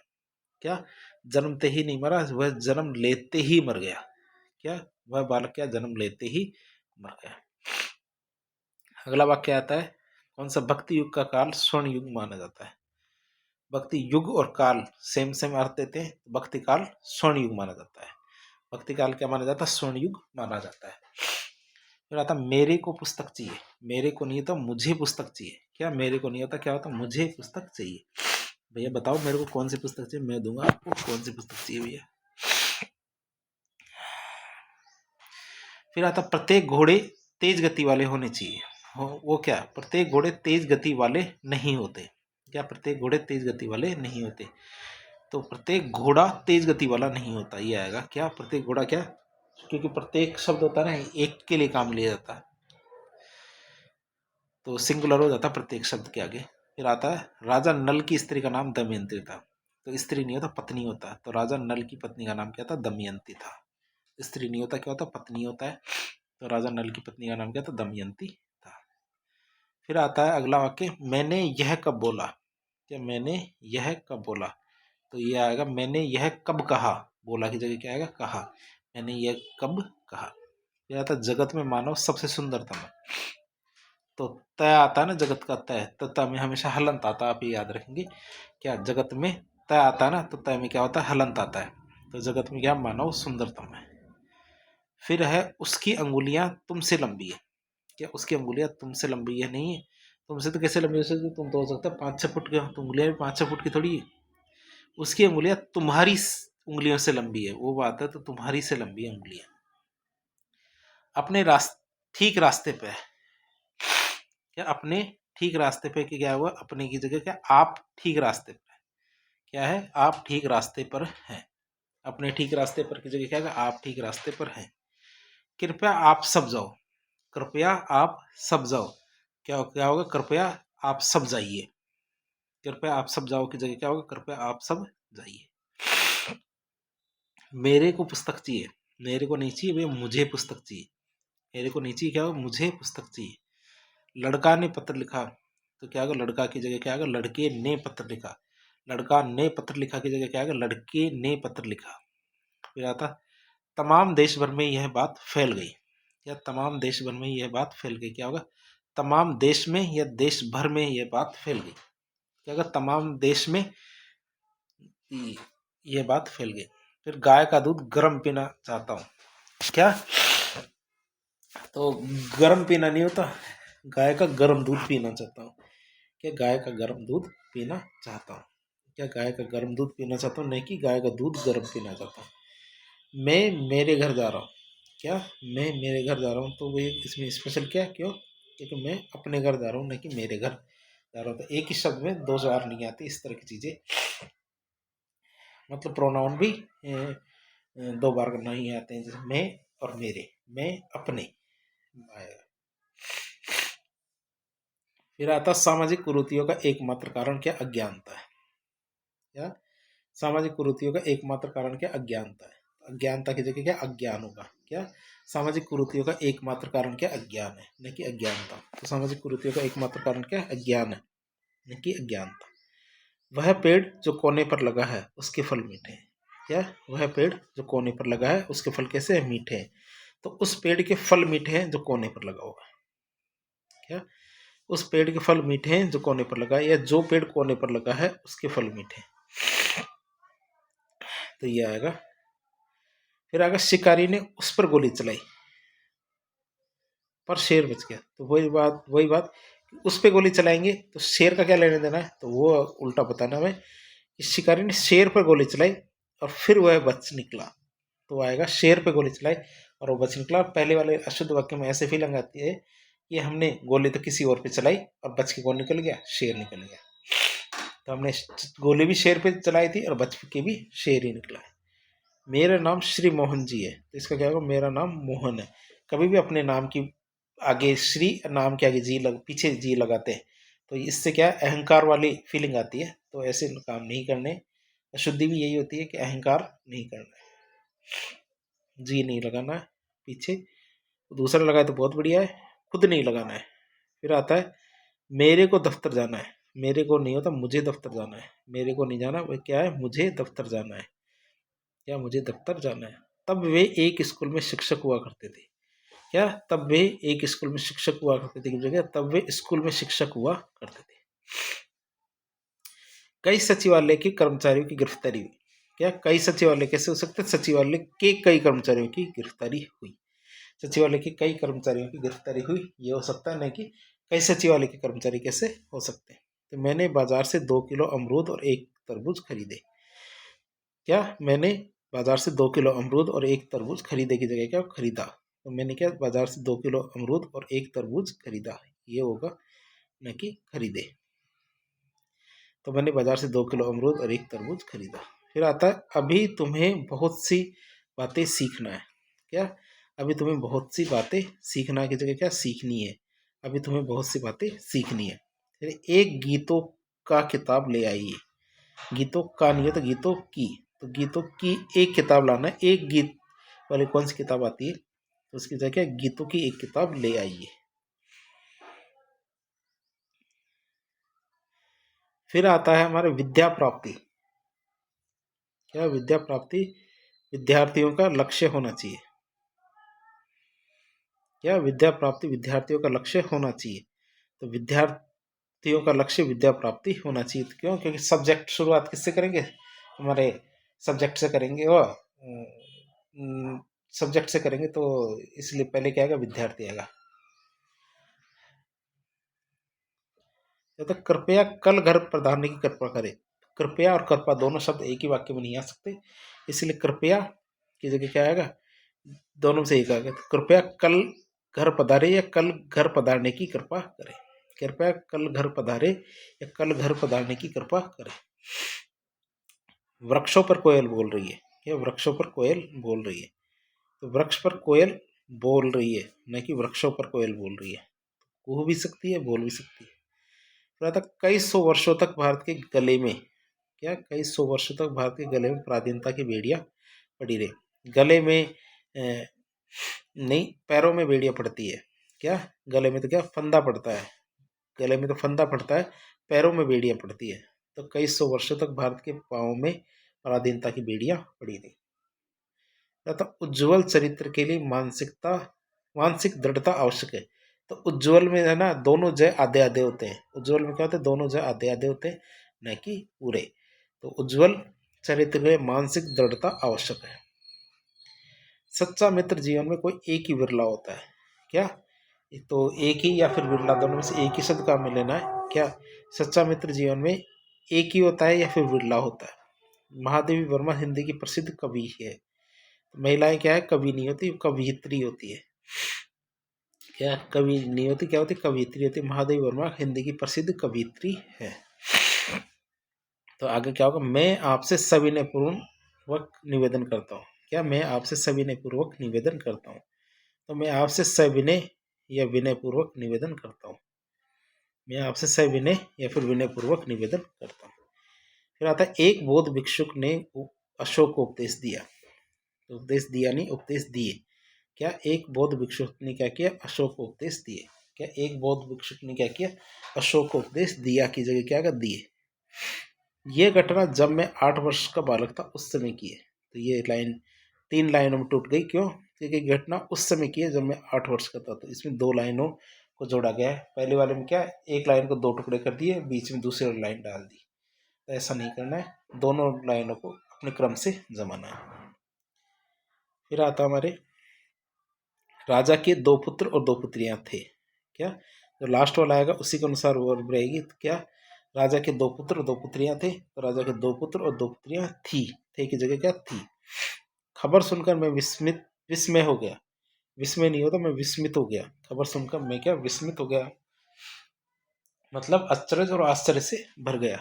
क्या, जन्मते ही नहीं मरा, वह जन्म लेते ही मर गया। क्या, वह बालक क्या, जन्म लेते ही मर गया। अगला वाक्य आता है, कौन सा भक्ति युग का काल स्वर्ण युग माना जाता है? भक्ति युग और काल सेम सेम अर्थ देते हैं। भक्ति काल स्वर्ण युग माना जाता है। भक्ति काल क्या माना जाता है, स्वर्ण युग माना जाता है। फिर आता मेरे को पुस्तक चाहिए। मेरे को नहीं होता, मुझे पुस्तक चाहिए। क्या, मेरे को नहीं होता, क्या होता, मुझे पुस्तक चाहिए। भैया बताओ मेरे को कौन सी पुस्तक चाहिए, मैं दूंगा आपको। कौन सी पुस्तक चाहिए भैया? फिर आता प्रत्येक घोड़े तेज गति वाले होने चाहिए। वो क्या, प्रत्येक घोड़े तेज गति वाले नहीं होते। क्या, प्रत्येक घोड़े तेज गति वाले नहीं होते। तो प्रत्येक घोड़ा तेज गति वाला नहीं होता, ये आएगा। क्या, प्रत्येक घोड़ा, क्या, क्योंकि प्रत्येक शब्द होता है ना, एक के लिए काम लिया जाता है, तो सिंगुलर हो जाता है प्रत्येक शब्द के आगे। फिर आता है राजा नल की स्त्री का नाम दमयंती था। तो स्त्री नहीं होता, पत्नी होता है। तो राजा नल की पत्नी का नाम क्या था, दमयंती था। स्त्री नहीं होता, क्या होता, पत्नी होता है। तो राजा नल की पत्नी का नाम क्या था, दमयंती था। फिर आता है अगला वाक्य, मैंने यह कब बोला। क्या, मैंने यह कब बोला। तो ये आएगा, मैंने यह कब कहा। बोला की जगह क्या आएगा, कहा। मैंने यह कब कहा। फिर आता जगत में मानव सबसे सुंदरतम है। तो तय आता है ना, जगत का तय, तो तय में हमेशा हलंत आता है, आप ये याद रखेंगे। क्या, जगत में तय आता है ना, तो तय में क्या होता है, हलंत आता है। तो जगत में क्या, मानव सुंदरतम है। फिर है उसकी अंगुलियां तुमसे लंबी है। क्या, उसकी अंगुलियां तुमसे लंबी है, नहीं है। तुमसे तो कैसे लंबी हो सकती, तुम तो हो सकता है 5-6 फुट के हो, तो उंगलियां भी 5-6 फुट की थोड़ी है। उसकी अंगुलियां तुम्हारी उंगलियों से लंबी है, वो बात है। तो तुम्हारी से लंबी है उंगलियां। अपने ठीक रास्ते पे है। क्या, अपने ठीक रास्ते पे क्या हुआ, अपने की जगह क्या, आप ठीक रास्ते पर। क्या है, आप ठीक रास्ते पर हैं। अपने ठीक रास्ते पर की जगह क्या है, आप ठीक रास्ते पर हैं। कृपया आप सब जाओ। कृपया आप सब जाओ। क्या क्या होगा, कृपया आप सब जाइए। कृपया आप सब जाओ की जगह क्या होगा, कृपया आप सब जाइए। मेरे को पुस्तक चाहिए। मेरे को नहीं चाहिए भैया, मुझे पुस्तक चाहिए। मेरे को नहीं चाहिए, क्या होगा, मुझे पुस्तक चाहिए। लड़का ने पत्र लिखा। तो क्या होगा, लड़का की जगह क्या होगा, लड़के ने पत्र लिखा। लड़का ने पत्र लिखा की जगह क्या होगा, लड़के ने पत्र लिखा। फिर आता तमाम देश भर में यह बात फैल गई। या तमाम देश भर में यह बात फैल गई। क्या होगा, तमाम देश में या देश भर में यह बात फैल गई। क्या होगा, तमाम देश में यह बात फैल गई। फिर गाय का दूध गर्म पीना चाहता हूँ। क्या, तो गर्म पीना नहीं होता, गाय का गर्म दूध पीना चाहता हूँ। क्या, गाय का गर्म दूध पीना चाहता हूँ। क्या, गाय का गर्म दूध पीना चाहता हूँ, नहीं कि गाय का दूध गर्म पीना चाहता हूँ। मैं मेरे घर जा रहा हूँ। क्या, मैं मेरे घर जा रहा हूँ, तो वो इसमें स्पेशल क्या, क्यों, क्योंकि मैं अपने घर जा रहा हूँ, नहीं कि मेरे घर जा रहा हूँ। तो एक ही शब्द में 2 बार नहीं आती इस तरह की चीज़ें। मतलब प्रोनाउन भी 2 बार नहीं आते हैं, जैसे मैं और मेरे, मैं अपने आएगा। फिर आता सामाजिक कुरीतियों का एकमात्र कारण क्या, अज्ञानता है। क्या, सामाजिक कुरीतियों का एकमात्र कारण क्या, अज्ञानता है। अज्ञानता की जगह क्या, अज्ञान होगा। क्या, सामाजिक कुरीतियों का एकमात्र कारण क्या, अज्ञान है, न कि अज्ञानता। तो सामाजिक कुरीतियों का एकमात्र कारण क्या, अज्ञान है, न कि अज्ञानता। वह पेड़ जो कोने पर लगा है उसके फल मीठे हैं। क्या? वह पेड़ जो कोने पर लगा है उसके फल कैसे हैं? मीठे हैं। तो उस पेड़ के फल मीठे हैं जो कोने पर लगा हुआ है। क्या? उस पेड़ के फल मीठे हैं जो कोने पर लगा है, या जो पेड़ कोने पर लगा है उसके फल मीठे हैं। तो ये आएगा। फिर आएगा शिकारी ने उस पर गोली चलाई पर शेर बच गया। तो वही बात उस पर गोली चलाएंगे तो शेर का क्या लेने देना है, तो वो उल्टा बताना हमें कि शिकारी ने शेर पर गोली चलाई और फिर वह बच निकला। तो आएगा शेर पे गोली चलाई और वो बच निकला। पहले वाले अशुद्ध वाक्य में ऐसे फीलिंग आती है कि हमने गोली तो किसी और पे चलाई और बच के कौन निकल गया? शेर निकल गया। तो हमने गोली भी शेर पे चलाई थी और बच के भी शेर ही निकला है। मेरा नाम श्री मोहन जी है, तो इसका क्या होगा? मेरा नाम मोहन है। कभी भी अपने नाम की आगे श्री, नाम के आगे पीछे जी लगाते हैं तो इससे क्या अहंकार वाली फीलिंग आती है। तो ऐसे काम नहीं करने। अशुद्धि भी यही होती है कि अहंकार नहीं करना है, जी नहीं लगाना है पीछे। दूसरा लगाए तो बहुत बढ़िया है, खुद नहीं लगाना है। फिर आता है मेरे को दफ्तर जाना है। मेरे को नहीं होता, मुझे दफ्तर जाना है। मेरे को नहीं जाना, वो क्या है? मुझे दफ्तर जाना है। क्या? मुझे दफ्तर जाना है। तब वे एक स्कूल में शिक्षक हुआ करते थे। क्या? तब वे एक स्कूल में शिक्षक हुआ करते थे की जगह तब वे स्कूल में शिक्षक हुआ करते थे। कई सचिवालय के कर्मचारियों की गिरफ्तारी हुई। क्या? कई सचिवालय कैसे हो सकते हैं? सचिवालय के कई कर्मचारियों की गिरफ्तारी हुई। सचिवालय के कई कर्मचारियों की गिरफ्तारी हुई, ये हो सकता है, नहीं कि कई सचिवालय के कर्मचारी कैसे हो सकते हैं। तो मैंने बाजार से 2 किलो अमरूद और 1 तरबूज खरीदे। क्या? मैंने बाजार से 2 किलो अमरूद और 1 तरबूज खरीदे की जगह क्या? खरीदा। तो मैंने क्या? बाजार से 2 किलो अमरूद और 1 तरबूज खरीदा, ये होगा, न कि खरीदे। तो मैंने बाजार से 2 किलो अमरूद और 1 तरबूज खरीदा। फिर आता है अभी तुम्हें बहुत सी बातें सीखना है। क्या? अभी तुम्हें बहुत सी बातें सीखना की जगह क्या? सीखनी है। अभी तुम्हें बहुत सी बातें सीखनी है। फिर एक गीतों का किताब ले आइए। गीतों का नहीं है तो गीतों की। तो गीतों की एक किताब लाना है। एक गीत वाली कौन सी किताब आती है? तो उसकी जगह गीतों की एक किताब ले आइए। फिर आता है हमारे विद्या प्राप्ति। क्या? विद्या प्राप्ति विद्यार्थियों का लक्ष्य होना चाहिए। क्या? विद्या प्राप्ति विद्यार्थियों का लक्ष्य होना चाहिए। तो विद्यार्थियों का लक्ष्य विद्या प्राप्ति होना चाहिए। तो क्यों? क्योंकि सब्जेक्ट शुरुआत किससे करेंगे? हमारे सब्जेक्ट से करेंगे, और सब्जेक्ट से करेंगे, तो इसलिए पहले क्या आएगा? विद्यार्थी आएगा। तो कृपया कल घर पधारने की कृपा करें। कृपया और कृपा दोनों शब्द एक ही वाक्य में नहीं आ सकते, इसलिए कृपया की जगह क्या आएगा? दोनों से एक आएगा। तो कृपया कल घर पधारे या कल घर पधारने की कृपा करें। कृपया कल घर पधारे या कल घर पधारने की कृपा करें। वृक्षों पर कोयल बोल रही है। क्या? वृक्षों पर कोयल बोल रही है। तो वृक्ष पर कोयल बोल रही है, न कि वृक्षों पर कोयल बोल रही है। कह भी सकती है, बोल भी सकती है। फिर कई सौ वर्षों तक भारत के गले में, क्या? कई सौ वर्षों तक भारत के गले में पराधीनता की बेड़ियां पड़ी रही। गले में नहीं, पैरों में बेड़ियां पड़ती है। क्या? गले में तो क्या? फंदा पड़ता है। गले में तो फंदा पड़ता है, पैरों में बेड़ियां पड़ती है। तो कई सौ वर्षों तक भारत के पांवों में पराधीनता की बेड़ियां पड़ी रही। तथा उज्जवल चरित्र के लिए मानसिक दृढ़ता आवश्यक है। तो उज्जवल में है ना, दोनों जय आधे आधे होते हैं। उज्जवल में क्या होते हैं? दोनों जय आधे आधे होते हैं, न कि पूरे। तो उज्जवल चरित्र के लिए मानसिक दृढ़ता आवश्यक है। सच्चा मित्र जीवन में कोई एक ही विरला होता है। क्या? तो एक ही या फिर विरला, दोनों में से एक ही शब्द का हमें लेना है। क्या? सच्चा मित्र जीवन में एक ही होता है या फिर विरला होता है। महादेवी वर्मा हिंदी की प्रसिद्ध कवि है। महिलाएं क्या है? कवि नहीं होती, कवियत्री होती है। क्या? कवि नहीं होती, क्या होती? कवियत्री होती। महादेवी वर्मा हिंदी की प्रसिद्ध कवियत्री है। तो आगे क्या होगा? मैं आपसे सविनय पूर्वक निवेदन करता हूँ। क्या? मैं आपसे सविनय पूर्वक निवेदन करता हूँ। तो मैं आपसे सविनय या विनय पूर्वक निवेदन करता हूँ। मैं आपसे सविनय या फिर विनय पूर्वक निवेदन करता हूँ। फिर आता है एक बौद्ध भिक्षुक ने अशोक को उपदेश दिया। तो उपदेश दिया नहीं, उपदेश दिए। क्या? एक बौद्ध भिक्षुक ने क्या किया? अशोक को उपदेश दिए। क्या? एक बौद्ध भिक्षुक ने क्या किया? अशोक को उपदेश दिया की जगह क्या? दिए। ये घटना जब मैं 8 वर्ष का बालक था उस समय की है। तो ये लाइन 3 लाइनों में टूट गई, क्यों? क्योंकि घटना उस समय की है जब मैं 8 वर्ष का था। तो इसमें 2 लाइनों को जोड़ा गया है। पहले वाले में क्या है, एक लाइन को 2 टुकड़े कर दिए, बीच में दूसरी लाइन डाल दी। तो ऐसा नहीं करना है, दोनों लाइनों को अपने क्रम से जमाना है। फिर आता हमारे, राजा के 2 पुत्र और 2 पुत्रियां थे। क्या? जो लास्ट वाला आएगा उसी के अनुसार वर्ब रहेगी। तो क्या? राजा के 2 पुत्र और 2 पुत्रियां थे। तो राजा के 2 पुत्र और 2 पुत्रियां थी। थे की जगह क्या थी? खबर सुनकर मैं विस्मय हो गया। विस्मय नहीं होता, मैं विस्मित हो गया। खबर सुनकर मैं क्या? विस्मित हो गया, मतलब अचरज और आश्चर्य से भर गया।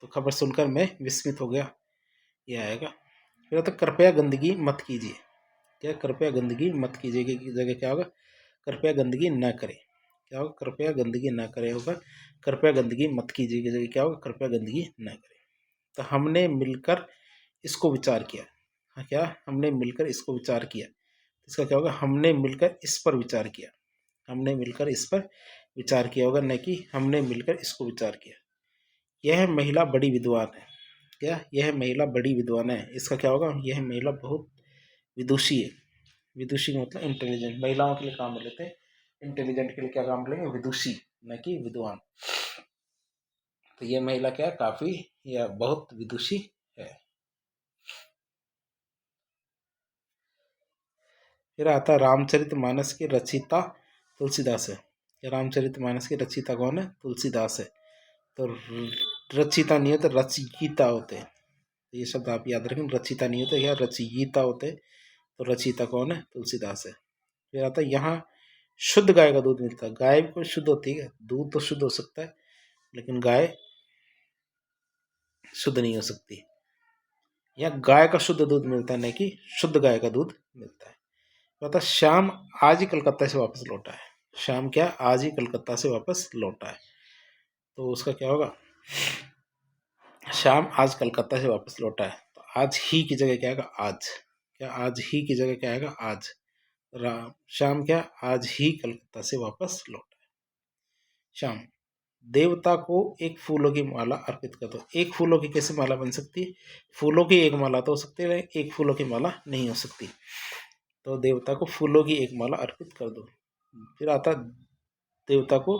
तो खबर सुनकर मैं विस्मित हो गया, ये आएगा। फिर तो कृपया गंदगी मत कीजिए। क्या? कृपया गंदगी मत कीजिए की जगह क्या होगा? कृपया गंदगी न करें। क्या होगा? कृपया गंदगी न करें होगा। कृपया गंदगी मत कीजिए की जगह क्या होगा? कृपया गंदगी न करें। तो हमने मिलकर इसको विचार किया। हाँ, क्या? हमने मिलकर इसको विचार किया। इसका क्या होगा? हमने मिलकर इस पर विचार किया। हमने मिलकर इस पर विचार किया होगा, न कि हमने मिलकर इसको विचार किया। यह महिला बड़ी विद्वान है। क्या? यह महिला बड़ी विद्वान है। इसका क्या होगा? यह महिला बहुत विदुषी है। विदुषी का मतलब इंटेलिजेंट। महिलाओं के लिए काम लेते हैं, इंटेलिजेंट के लिए क्या काम लेंगे? विदुषी, न कि विद्वान। तो ये महिला क्या है? काफी या बहुत विदुषी है। फिर आता रामचरितमानस के रचयिता तुलसीदास है। रामचरितमानस के रचयिता कौन है? तुलसीदास है। तो रचयिता नहीं होते, रचयिता होते हैं। ये शब्द आप याद रखें, रचयिता नहीं होते, या रचयिता होते। तो रचयिता कौन है? तुलसीदास है। फिर आता है, यहाँ शुद्ध गाय का दूध मिलता है। गाय भी कोई शुद्ध होती है? दूध तो शुद्ध हो सकता है, लेकिन गाय शुद्ध नहीं हो सकती। या गाय का शुद्ध दूध मिलता है, नहीं कि शुद्ध गाय का दूध मिलता है। तो श्याम आज ही कलकत्ता से वापस लौटा है। श्याम क्या? आज ही कलकत्ता से वापस लौटा है। तो उसका क्या होगा? श्याम आज कलकत्ता से वापस लौटा है। तो आज ही की जगह क्या आएगा? आज। क्या? आज ही की जगह क्या आएगा? आज। श्याम क्या? आज ही कलकत्ता से वापस लौटा है। श्याम देवता को एक फूलों की माला अर्पित कर दो। एक फूलों की कैसे माला बन सकती है? फूलों की एक माला तो हो सकती है, एक फूलों की माला नहीं हो सकती। तो देवता को फूलों की एक माला अर्पित कर दो। फिर आता, देवता को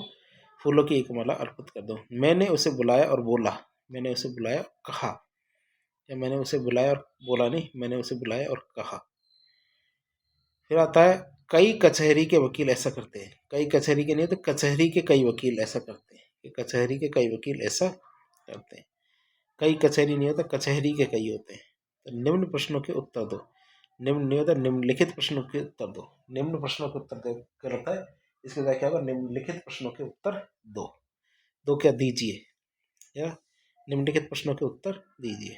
फूलों की एक माला अर्पित कर दो। मैंने उसे बुलाया और बोला। मैंने उसे बुलाया और कहा। या मैंने उसे बुलाया और बोला नहीं, मैंने उसे बुलाया और कहा। फिर आता है, कई कचहरी के वकील ऐसा करते हैं। कई कचहरी के नहीं तो कचहरी के कई वकील ऐसा करते हैं। कचहरी के कई वकील ऐसा करते हैं। कई कचहरी नहीं होता, कचहरी के कई होते हैं। तो निम्न प्रश्नों के उत्तर दो। निम्न नहीं होता, निम्नलिखित प्रश्नों के उत्तर दो। निम्न प्रश्नों के उत्तर दो करता है। इसके बाद क्या होगा? निम्नलिखित प्रश्नों के उत्तर दो। दो क्या? दीजिए। या निम्नलिखित प्रश्नों के उत्तर दीजिए।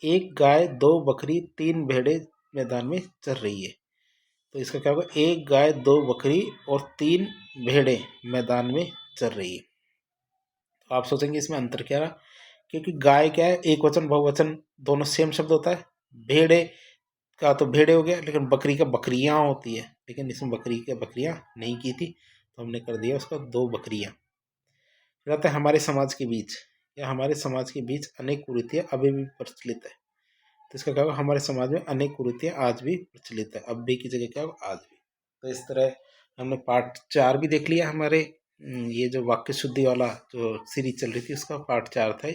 एक गाय, 2 बकरी, 3 भेड़े मैदान में चर रही है। तो इसका क्या होगा? एक गाय, 2 बकरी और 3 भेड़े मैदान में चर रही है। तो आप सोचेंगे इसमें अंतर क्या रहा? क्योंकि गाय क्या है? एक वचन बहुवचन दोनों सेम शब्द होता है। भेड़े का तो भेड़े हो गया, लेकिन बकरी का बकरियां होती है। लेकिन इसमें बकरी के बकरियां नहीं की थी, तो हमने कर दिया उसका 2 बकरियां। रहता है हमारे समाज के बीच, या हमारे समाज के बीच अनेक कुरीतियाँ अभी भी प्रचलित है। तो इसका क्या होगा? हमारे समाज में अनेक कुरीतियाँ आज भी प्रचलित है। अब भी की जगह क्या होगा? आज भी। तो इस तरह हमने पार्ट 4 भी देख लिया। हमारे ये जो वाक्य शुद्धि वाला जो सीरीज चल रही थी उसका पार्ट 4 था।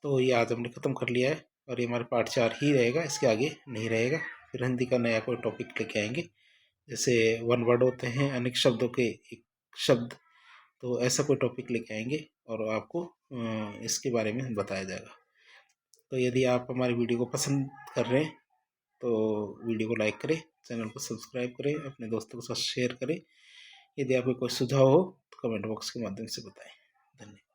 तो ये आज हमने ख़त्म कर लिया है, और ये हमारे पार्ट 4 ही रहेगा, इसके आगे नहीं रहेगा। फिर हिंदी का नया कोई टॉपिक लेके आएंगे, जैसे 1 वर्ड होते हैं अनेक शब्दों के एक शब्द। तो ऐसा कोई टॉपिक लेके आएंगे और आपको इसके बारे में बताया जाएगा। तो यदि आप हमारी वीडियो को पसंद कर रहे हैं तो वीडियो को लाइक करें, चैनल को सब्सक्राइब करें, अपने दोस्तों के साथ शेयर करें। यदि आपको कोई सुझाव हो तो कमेंट बॉक्स के माध्यम से बताएं। धन्यवाद।